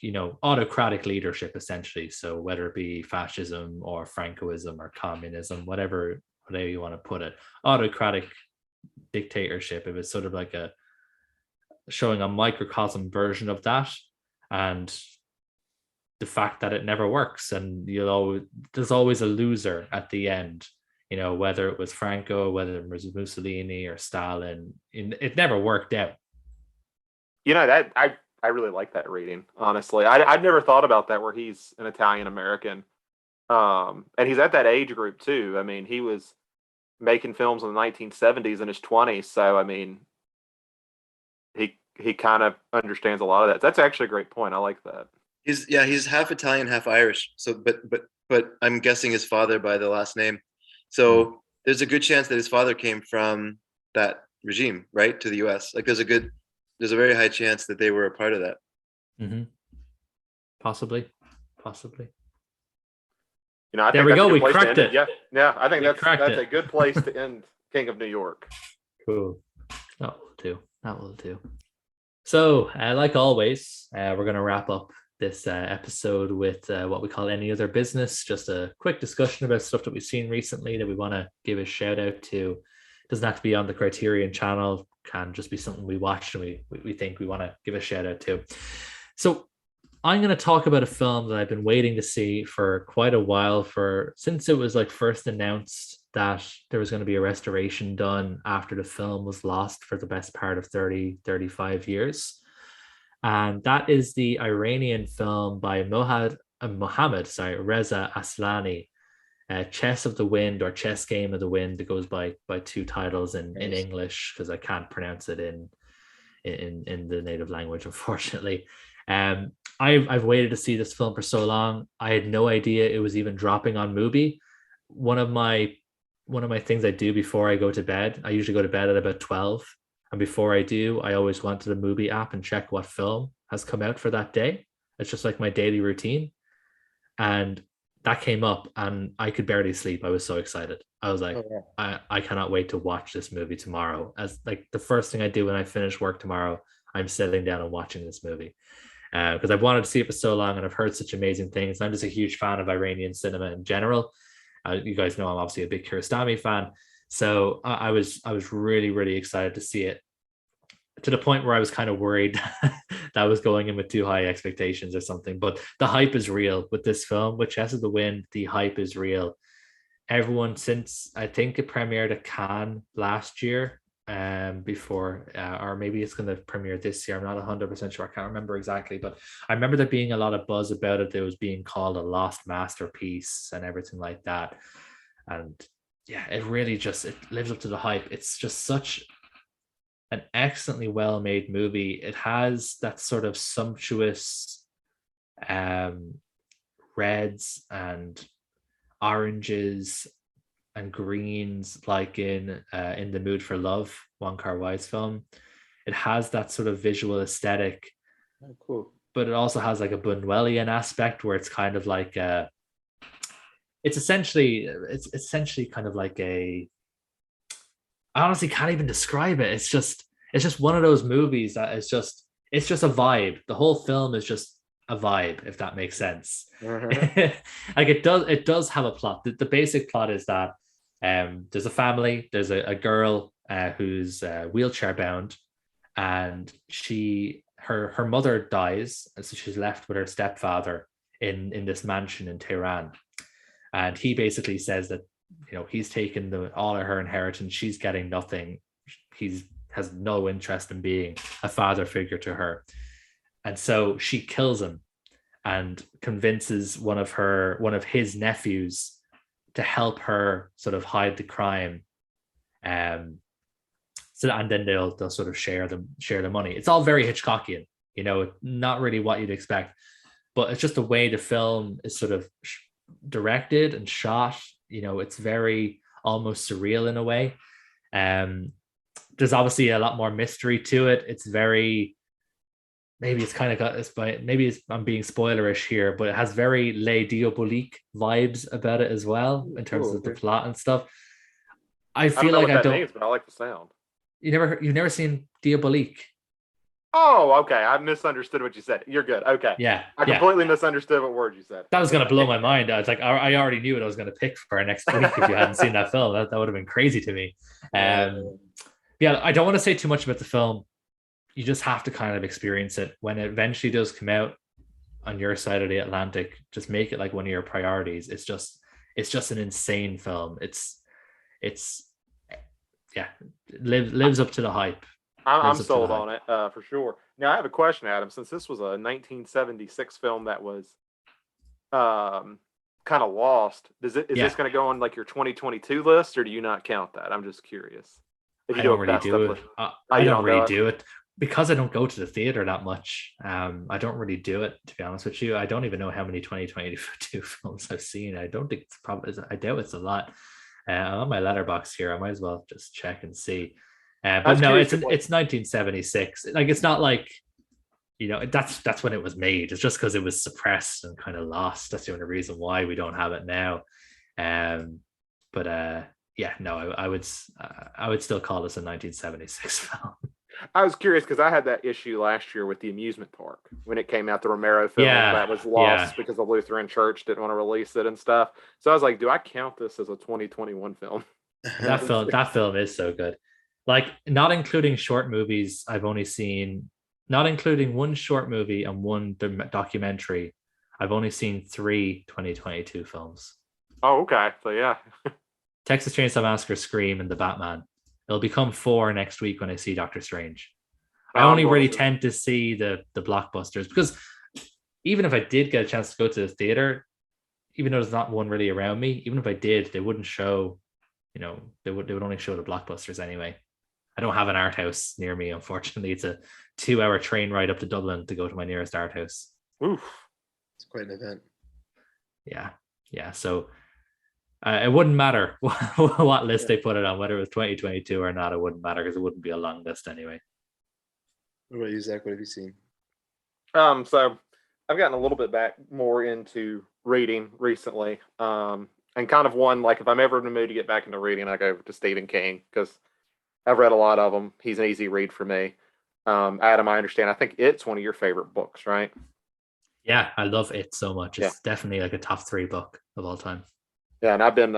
autocratic leadership, essentially. So whether it be fascism or Francoism or communism, whatever you want to put it, autocratic dictatorship, it was sort of like showing a microcosm version of that, and the fact that it never works, and there's always a loser at the end. Whether it was Franco, whether it was Mussolini or Stalin, it never worked out. That I really like that reading, honestly. I'd never thought about that, where he's an Italian American, and he's at that age group too. I mean, he was making films in the 1970s in his 20s, so I mean, he kind of understands a lot of that. That's actually a great point. I like that. He's half Italian, half Irish. So, but I'm guessing his father by the last name. So there's a good chance that his father came from that regime, right, to the U.S. Like there's a very high chance that they were a part of that. Mm-hmm. Possibly. I There think we that's go. a good We place to cracked end it. Yeah. I think that's it. a good place to end King of New York. Cool. That will do. So, like always, we're going to wrap up this episode with what we call Any Other Business. Just a quick discussion about stuff that we've seen recently that we want to give a shout out to. Doesn't have to be on the Criterion channel. Can just be something we watched and we think we want to give a shout out to. So I'm going to talk about a film that I've been waiting to see for quite a while, since it was like first announced that there was going to be a restoration done after the film was lost for the best part of 35 years. And that is the Iranian film by Mohammad Reza Aslani, Chess of the Wind or Chess Game of the Wind. It goes by two titles in English because I can't pronounce it in the native language, unfortunately. I've waited to see this film for so long. I had no idea it was even dropping on Mubi. One of my one of my things I do before I go to bed, I usually go to bed at about 12. And before I do, I always go onto the Mubi app and check what film has come out for that day. It's just like my daily routine. And that came up and I could barely sleep. I was so excited. I was like, Oh, yeah. I cannot wait to watch this movie tomorrow. As like the first thing I do when I finish work tomorrow, I'm sitting down and watching this movie. Because I've wanted to see it for so long and I've heard such amazing things. I'm just a huge fan of Iranian cinema in general. You guys know I'm obviously a big Kiarostami fan, so I was really really excited to see it, to the point where I was kind of worried that I was going in with too high expectations or something. But the hype is real with this film. With Chess of the Wind, the hype is real. Everyone, since I think it premiered at Cannes last year, before, or maybe it's going to premiere this year. I'm not 100% sure. I can't remember exactly, but I remember there being a lot of buzz about it. It was being called a lost masterpiece and everything like that. And yeah, it really just it lives up to the hype. It's just such an excellently well made movie. It has that sort of sumptuous um, reds and oranges and greens, like in the Mood for Love, Wong Kar Wai's film. It has that sort of visual aesthetic, Oh, cool. but it also has like a Buñuelian aspect where it's kind of like it's essentially kind of like a, I honestly can't even describe it. It's just one of those movies that is just it's just a vibe. The whole film is just a vibe, if that makes sense. Uh-huh. Like it does have a plot. The basic plot is that there's a family, there's a girl who's wheelchair bound, and her mother dies, and so she's left with her stepfather in this mansion in Tehran. And he basically says that he's taken all of her inheritance, she's getting nothing. He's has no interest in being a father figure to her, and so she kills him and convinces one of his nephews to help her sort of hide the crime. So and then they'll sort of share the money. It's all very Hitchcockian, not really what you'd expect, but it's just the way the film is sort of directed and shot. It's very almost surreal in a way. There's obviously a lot more mystery to it. It's very, maybe it's kind of got this, but maybe I'm being spoilerish here, but it has very Les Diaboliques vibes about it as well in terms of the plot and stuff. I don't feel know like what that means, but I like the sound. You've never seen Diabolique? Oh, okay. I misunderstood what you said. You're good. Okay. Yeah. I completely misunderstood what word you said. That was going to blow my mind. I was like, I already knew what I was going to pick for our next week if you hadn't seen that film. That would have been crazy to me. Yeah, I don't want to say too much about the film. You just have to kind of experience it. When it eventually does come out on your side of the Atlantic, just make it like one of your priorities. It's just an insane film. It's yeah, lives up to the hype. I'm sold on it for sure. Now I have a question, Adam. Since this was a 1976 film that was kind of lost, is this going to go on like your 2022 list, or do you not count that? I'm just curious. If you I don't really do it. I don't really do it because I don't go to the theater that much. I don't really do it, to be honest with you. I don't even know how many 2022 films I've seen. I don't think it's probably. I doubt it's a lot. On my letterbox here, I might as well just check and see. But no, it's 1976. Like, it's not like that's when it was made. It's just because it was suppressed and kind of lost. That's the only reason why we don't have it now. But yeah, no, I would still call this a 1976 film. I was curious because I had that issue last year with the amusement park when it came out, the Romero film that was lost because the Lutheran Church didn't want to release it and stuff. So I was like, do I count this as a 2021 film? That film is so good. Like, not including short movies, I've only seen, not including one short movie and one documentary, I've only seen 3 2022 films. Oh, okay. So yeah. Texas Chainsaw Massacre, Scream, and The Batman. It'll become 4 next week when I see Doctor Strange. I only really tend to see the blockbusters, because even if I did get a chance to go to the theater, even though there's not one really around me, even if I did, they wouldn't show, they would only show the blockbusters anyway. I don't have an art house near me, unfortunately. It's a 2-hour train ride up to Dublin to go to my nearest art house. Oof. It's quite an event. Yeah. So it wouldn't matter what list they put it on, whether it was 2022 or not. It wouldn't matter because it wouldn't be a long list anyway. What about you, Zach? What have you seen? So I've gotten a little bit back more into reading recently. And kind of one, like if I'm ever in the mood to get back into reading, I go to Stephen King because I've read a lot of them. He's an easy read for me. Adam, I understand. I think it's one of your favorite books, right? Yeah, I love it so much. It's definitely like a top 3 book of all time. Yeah, and I've been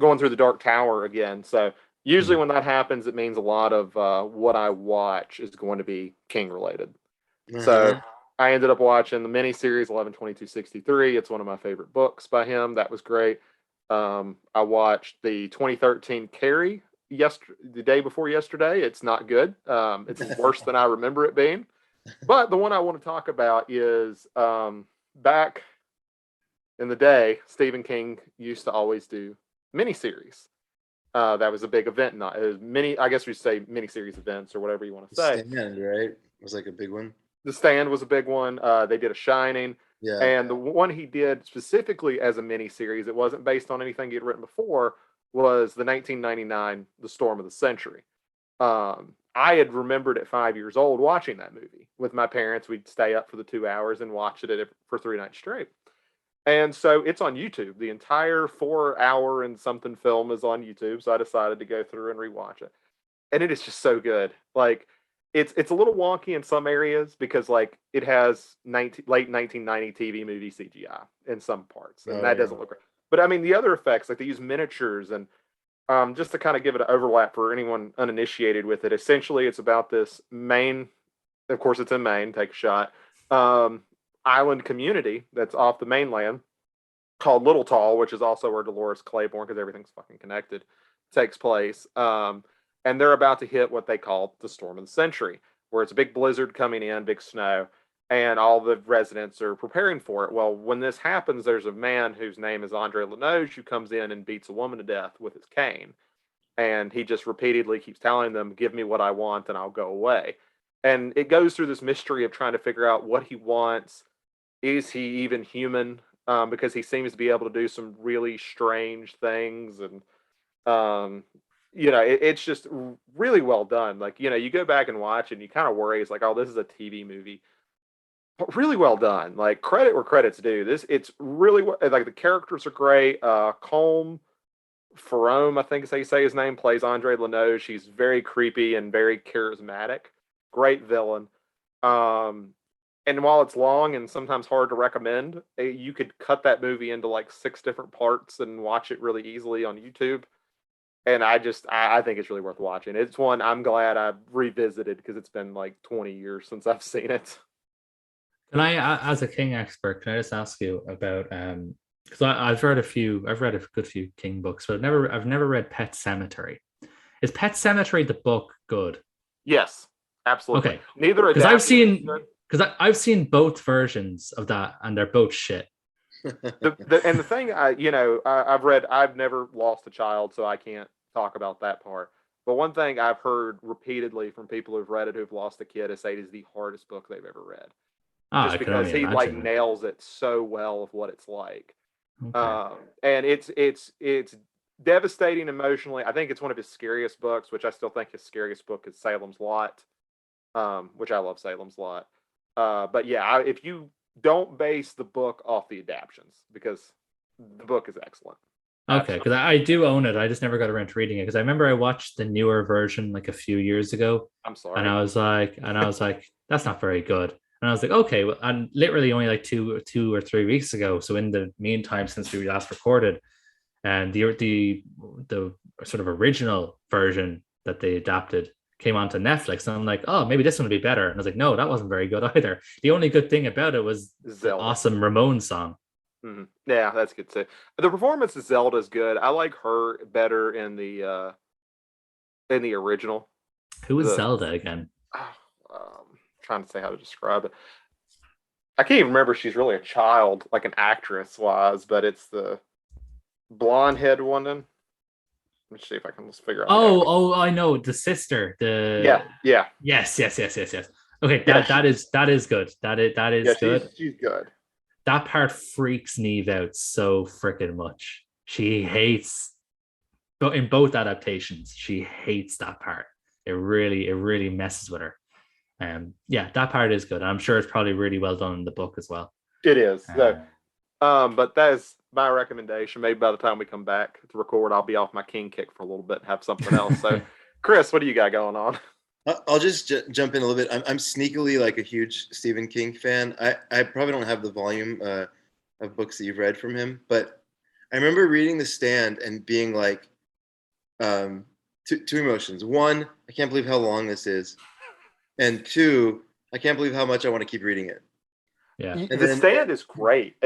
going through The Dark Tower again. So usually when that happens, it means a lot of what I watch is going to be King related. So I ended up watching the miniseries 11/22/63. It's one of my favorite books by him. That was great. I watched the 2013 Carrie the day before yesterday. It's not good. It's worse than I remember it being. But the one I want to talk about is back in the day, Stephen King used to always do miniseries. That was a big event. Not I guess we say miniseries events or whatever you want to say. Stand, right? It was like a big one. The Stand was a big one. They did a Shining. Yeah. And the one he did specifically as a miniseries, it wasn't based on anything he had written before, was the 1999 The Storm of the Century. I had remembered at 5 years old watching that movie with my parents. We'd stay up for the 2 hours and watch it for 3 nights straight. And so it's on YouTube. The entire 4 hour and something film is on YouTube. So I decided to go through and rewatch it. And it is just so good. Like, it's a little wonky in some areas because like it has late 1990 TV movie CGI in some parts, and that doesn't look great. But I mean, the other effects, like they use miniatures, and just to kind of give it an overlap for anyone uninitiated with it, essentially it's about this Maine, of course it's in Maine, take a shot, island community that's off the mainland called Little Tall, which is also where Dolores Claiborne, because everything's fucking connected, takes place. And they're about to hit what they call the Storm of the Century, where it's a big blizzard coming in, big snow, and all the residents are preparing for it. Well, when this happens, there's a man whose name is Andre Lenoge who comes in and beats a woman to death with his cane. And he just repeatedly keeps telling them, give me what I want and I'll go away. And it goes through this mystery of trying to figure out what he wants. Is he even human? Because he seems to be able to do some really strange things. And, it's just really well done. Like, you go back and watch and you kind of worry. It's like, oh, this is a TV movie. But really well done. Like, credit where credit's due. It's really, like, the characters are great. Colm Ferrome, I think is how you say his name, plays Andre Lenoge. He's very creepy and very charismatic. Great villain. And while it's long and sometimes hard to recommend, you could cut that movie into like 6 different parts and watch it really easily on YouTube. And I think it's really worth watching. It's one I'm glad I revisited because it's been like 20 years since I've seen it. Can I, as a King expert, can I just ask you about because I've read a good few King books, but I've never read Pet Sematary. Is Pet Sematary the book good? Yes, absolutely. Okay, neither because I've seen both versions of that, and they're both shit. The thing I've read, I've never lost a child, so I can't talk about that part. But one thing I've heard repeatedly from people who've read it who've lost a kid is say it is the hardest book they've ever read. Just because he like nails it so well of what it's like. Okay. And it's devastating emotionally. I think it's one of his scariest books, which I still think his scariest book is Salem's Lot, which I love Salem's Lot. But yeah, if you don't base the book off the adaptions, because the book is excellent. Okay, because I do own it. I just never got around to reading it because I remember I watched the newer version like a few years ago. I'm sorry. And I was like, that's not very good. And I was like, okay, well, and literally only like two or 3 weeks ago. So in the meantime, since we last recorded, and the sort of original version that they adapted came onto Netflix, and I'm like, oh, maybe this one will be better. And I was like, no, that wasn't very good either. The only good thing about it was the awesome Ramones song. Mm-hmm. Yeah, that's good too. The performance of Zelda is good. I like her better in the original. Who is Zelda again? Trying to say how to describe it. I can't even remember if she's really a child, like an actress wise, but it's the blonde head one. Let me see if I can just figure out. Oh, I know the sister. Yeah. Yes. Okay, Yeah, that is good. That yeah, is good. she's good. That part freaks Neve out so freaking much. She hates, but in both adaptations, she hates that part. It really messes with her. Yeah, that part is good. I'm sure it's probably really well done in the book as well. It is. So, Uh, but that is my recommendation. Maybe by the time we come back to record, I'll be off my king kick for a little bit and have something else. So, Chris, what do you got going on? I'll just jump in a little bit. I'm sneakily like a huge Stephen King fan. I probably don't have the volume of books that you've read from him, but I remember reading The Stand and being like, two emotions. One, I can't believe how long this is, and two, I can't believe how much I want to keep reading it. yeah. And The then Stand is great.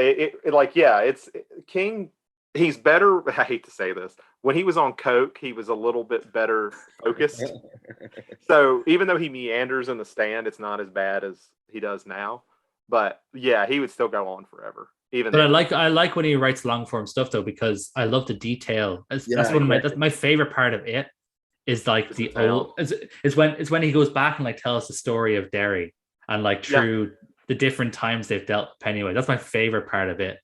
Like, yeah, it's King. He's better. I hate to say this. When he was on Coke, he was a little bit better focused. So even though he meanders in The Stand, it's not as bad as he does now. But yeah, he would still go on forever. Even But then. I like when he writes long form stuff though, because I love the detail. That's yeah, one of my exactly. that's my favorite part of it is like It's the the town. old it's when he goes back and like tells the story of Derry and like Yeah. through the different times they've dealt with Pennywise. That's my favorite part of it.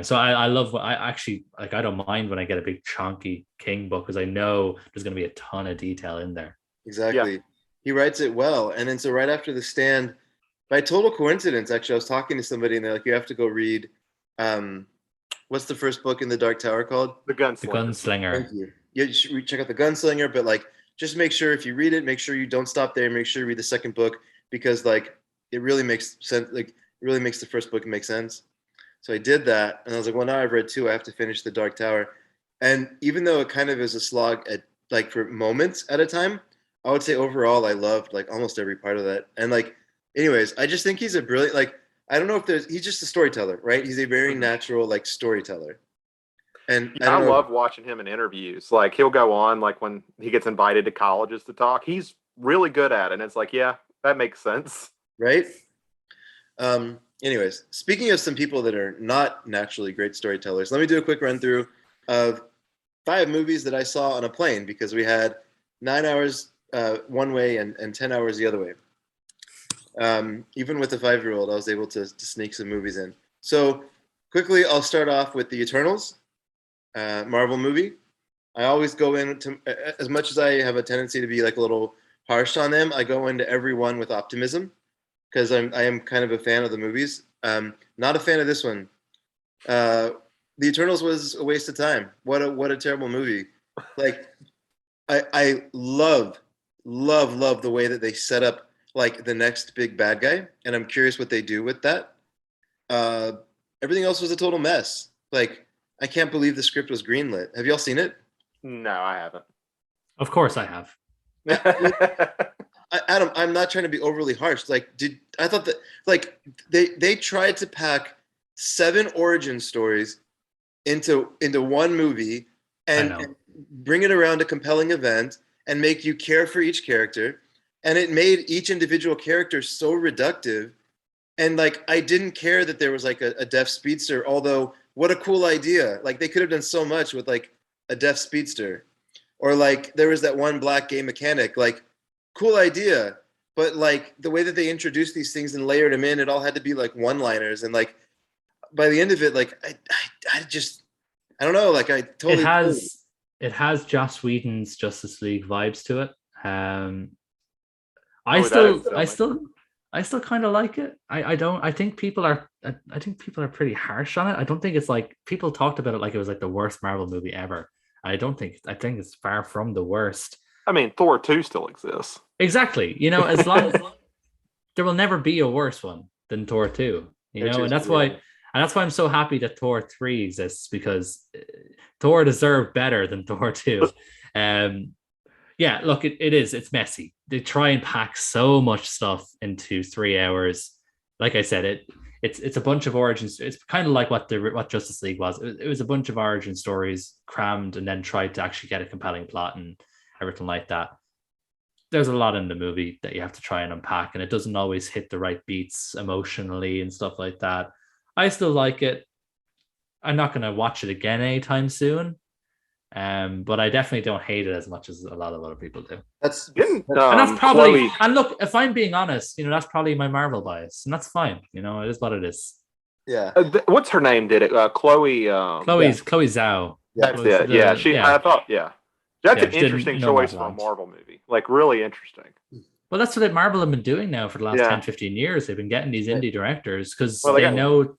So I love what I actually like. I don't mind when I get a big chunky King book because I know there's going to be a ton of detail in there. Exactly. Yeah. He writes it well. And then so right after The Stand, by total coincidence, actually, I was talking to somebody and they're like, you have to go read what's the first book in the Dark Tower called? The The Gunslinger. Gunslinger. Thank you. Yeah, you should check out the Gunslinger, but like just make sure if you read it, make sure you don't stop there. Make sure you read the second book because like it really makes sense. Like it really makes the first book make sense. So I did that, and I was like, well, now I've read two. I have to finish the Dark Tower. And even though it kind of is a slog at like for moments at a time, I would say overall I loved like almost every part of that. And like, anyways, I just think he's a brilliant like. I don't know if he's just a storyteller, right? He's a very natural like storyteller. And I Yeah, I don't know. love watching him in interviews. Like he'll go on, like when he gets invited to colleges to talk, he's really good at it. And it's like, yeah, that makes sense. Right? Anyways, speaking of some people that are not naturally great storytellers, let me do a quick run through of 5 movies that I saw on a plane because we had 9 hours one way and 10 hours the other way. Even with a 5-year-old, I was able to sneak some movies in. So quickly, I'll start off with The Eternals, Marvel movie. I always go into, as much as I have a tendency to be like a little harsh on them, I go into every one with optimism because I am kind of a fan of the movies. Not a fan of this one. The Eternals was a waste of time. What a terrible movie. Like I love the way that they set up like the next big bad guy, and I'm curious what they do with that. Uh, Everything else was a total mess. Like I can't believe the script was greenlit. Have y'all seen it? No, I haven't. Of course, I have. Adam, I'm not trying to be overly harsh. Like, I thought that like they tried to pack 7 origin stories into one movie and bring it around a compelling event and make you care for each character, and it made each individual character so reductive. And like I didn't care that there was like a deaf speedster, although what a cool idea. Like they could have done so much with like a deaf speedster. Or like there was that one black gay mechanic, like cool idea. But like the way that they introduced these things and layered them in, it all had to be like one-liners. And like by the end of it, like I just I don't know, like I totally It has Joss Whedon's Justice League vibes to it. I still kind of like it. I don't. I think people are. I think people are pretty harsh on it. I don't think it's like people talked about it like it was like the worst Marvel movie ever. I don't think. I think it's far from the worst. I mean, Thor 2 still exists. Exactly. You know, as long as there will never be a worse one than Thor 2. You know, and that's why I'm so happy that Thor 3 exists because Thor deserved better than Thor 2. Yeah, look, it's messy. They try and pack so much stuff into 3 hours. Like I said, it's a bunch of origins. It's kind of like what Justice League was. It was a bunch of origin stories crammed and then tried to actually get a compelling plot and everything like that. There's a lot in the movie that you have to try and unpack, and it doesn't always hit the right beats emotionally and stuff like that. I still like it. I'm not going to watch it again anytime soon, But I definitely don't hate it as much as a lot of other people do. That's Didn't And that's probably Chloe? and look, if I'm being honest, that's probably my Marvel bias, and that's fine. It is what it is. yeah. What's her name? Did it? Chloe. Chloe Zhao. Yeah. That's it. Yeah, Yeah. I thought. Yeah, that's Yeah, an she did interesting choice for a Nomadland. Marvel movie. Like really interesting. Well, that's what Marvel have been doing now for the last Yeah. 10, 15 years. They've been getting these indie directors because Well, they know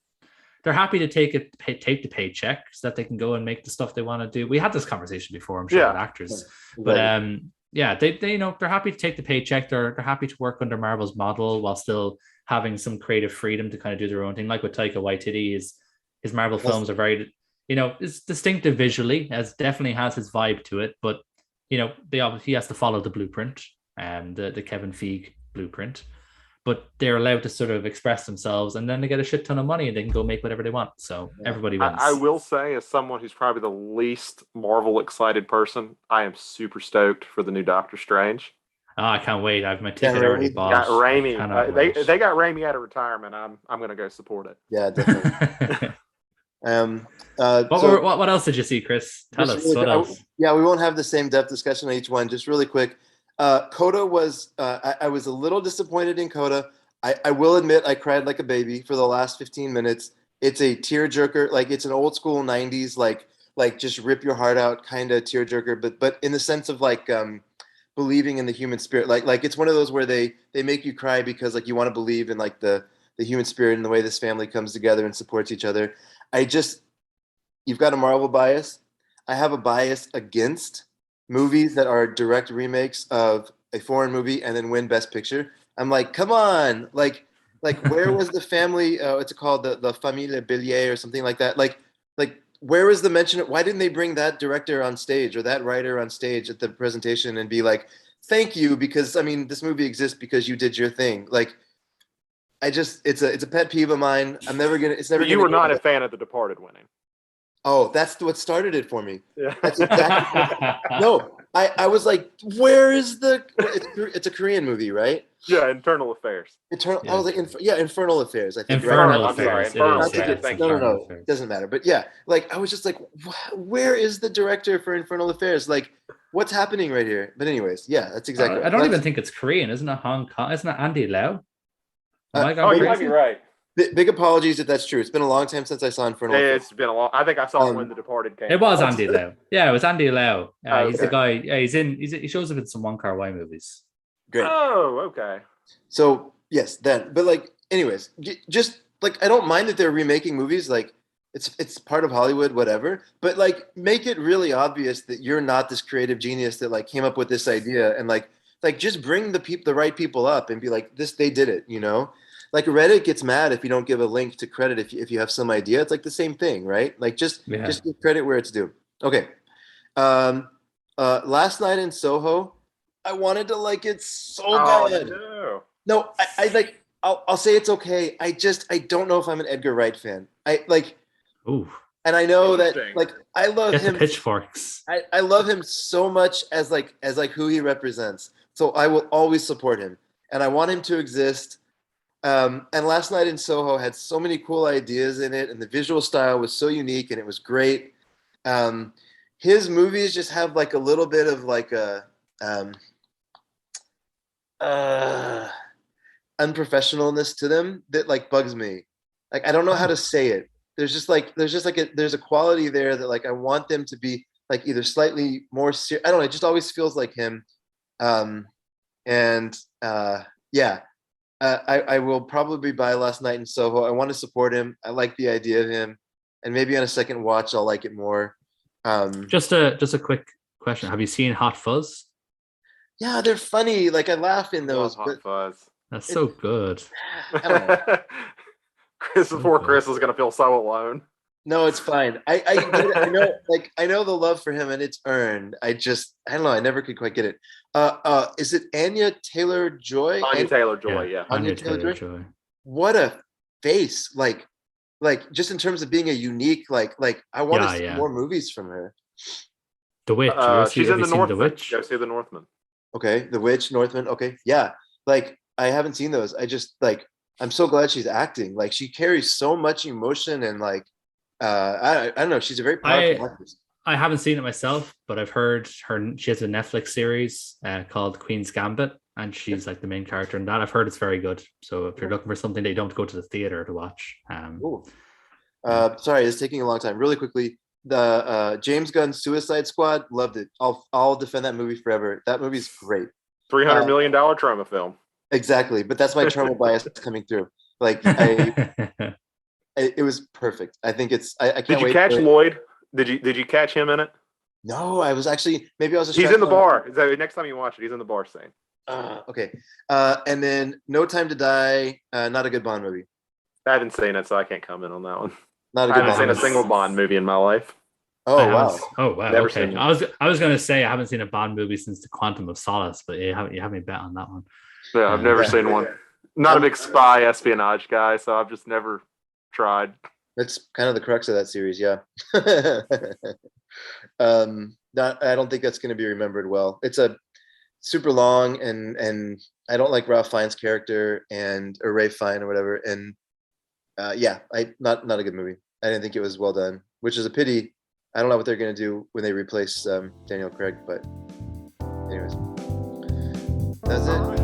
they're happy to take the paycheck so that they can go and make the stuff they want to do. We had this conversation before, I'm sure, with actors. But yeah, they they're happy to take the paycheck. They're happy to work under Marvel's model while still having some creative freedom to kind of do their own thing. Like with Taika Waititi, his Marvel films are very, it's distinctive visually, as definitely has his vibe to it. But he has to follow the blueprint, the Kevin Feige blueprint. But they're allowed to sort of express themselves, and then they get a shit ton of money, and they can go make whatever they want. So everybody wins. I will say, as someone who's probably the least Marvel excited person, I am super stoked for the new Doctor Strange. Oh, I can't wait! I have my ticket already bought. Got Raimi. They got Raimi out of retirement. I'm going to go support it. Yeah, definitely. What else did you see, Chris? Tell us. Really What else? Yeah, we won't have the same depth discussion on each one. Just really quick. Coda was, I was a little disappointed in Coda. I will admit I cried like a baby for the last 15 minutes. It's a tearjerker, like it's an old school 90s, like just rip your heart out kind of tearjerker, but in the sense of like believing in the human spirit. Like it's one of those where they make you cry because like you want to believe in like the human spirit and the way this family comes together and supports each other. You've got a Marvel bias. I have a bias against movies that are direct remakes of a foreign movie and then win Best Picture. I'm like, come on, like where was the family? What's it called? The Famille Bélier or something like that. Like where was the mention? Why didn't they bring that director on stage or that writer on stage at the presentation and be like, thank you, because I mean this movie exists because you did your thing. Like, it's a pet peeve of mine. I'm never gonna. It's never. You were not a fan of The Departed winning. Oh, that's what started it for me. Yeah. That's exactly. No, I was like, where is the? It's a Korean movie, right? Yeah, Internal Affairs. I was like, Infernal Affairs. I think. Infernal right? Affairs. No. It doesn't matter. But yeah, like I was just like, where is the director for Infernal Affairs? Like, what's happening right here? But anyways, yeah, that's exactly. I don't even think it's Korean. Isn't it Hong Kong? Isn't it Andy Lau? You might be right. Big apologies if that's true. It's been a long time since I saw Infernal Affairs. It's been a long. I think I saw it when The Departed came. It was Andy Lau. Yeah, it was Andy Lau. Okay. He's the guy. Yeah, he shows up in some Wong Kar-wai movies. Great. Oh, okay. So yes, then, but like, anyways, just like I don't mind that they're remaking movies. Like, it's part of Hollywood, whatever. But like, make it really obvious that you're not this creative genius that like came up with this idea, and like just bring the right people up and be like, they did it, Like Reddit gets mad if you don't give a link to credit if you have some idea. It's like the same thing, right? Like just give credit where it's due. Okay. Last Night in Soho, I wanted to like it so bad. No, I like. I'll say it's okay. I don't know if I'm an Edgar Wright fan. Ooh. And I know that like I love him. Pitchforks. I love him so much as who he represents. So I will always support him, and I want him to exist. And Last Night in Soho had so many cool ideas in it, and the visual style was so unique, and it was great. His movies just have like a little bit of like a unprofessionalness to them that like bugs me. Like I don't know how to say it. There's a quality there that like I want them to be like either slightly more serious. I don't know. It just always feels like him. I will probably buy Last Night in Soho. I want to support him. I like the idea of him, and maybe on a second watch I'll like it more. Just a quick question: have you seen Hot Fuzz? Yeah, they're funny. Like I laugh in those. Hot Fuzz. That's so good. I don't know. Chris is gonna feel so alone. No, it's fine. I know, like I know the love for him, and it's earned. I don't know. I never could quite get it. Is it Anya Taylor-Joy? Anya Taylor-Joy, yeah. Anya Taylor-Joy. What a face! Like just in terms of being a unique, like I want to see more movies from her. The Witch. She's in The Northman. Go see The Northman. Okay, The Witch, Northman. Okay, yeah. Like I haven't seen those. I just like I'm so glad she's acting. Like she carries so much emotion and like I don't know. She's a very powerful actress. I haven't seen it myself, but I've heard she has a Netflix series called Queen's Gambit, and she's like the main character in that. I've heard it's very good. So if you're looking for something that you don't go to the theater to watch, Ooh. Sorry, it's taking a long time. Really quickly, the James Gunn Suicide Squad, loved it. I'll defend that movie forever. That movie's great. $300 million trauma film. Exactly, but that's my trauma bias coming through. Like it was perfect. I think it's. I can't Did you wait catch for it. Lloyd? Did you catch him in it? No, I was actually maybe I was. He's in the distracted. bar. So next time you watch it, he's in the bar scene. Okay, and then No Time to Die. Not a good Bond movie. I haven't seen it, so I can't comment on that one. Not a I good haven't Bond seen a movie. single Bond movie in my life. Oh I wow. haven't- Oh wow. Never Okay. seen I was going to say I haven't seen a Bond movie since The Quantum of Solace, but you have me bet on that one. Yeah, I've never Yeah. seen one. Not a big spy espionage guy, so I've just never tried. That's kind of the crux of that series, yeah. I don't think that's going to be remembered well. It's a super long, and I don't like Ralph Fiennes' character or Ray Fine or whatever. And not a good movie. I didn't think it was well done, which is a pity. I don't know what they're going to do when they replace Daniel Craig, but anyways, that's it.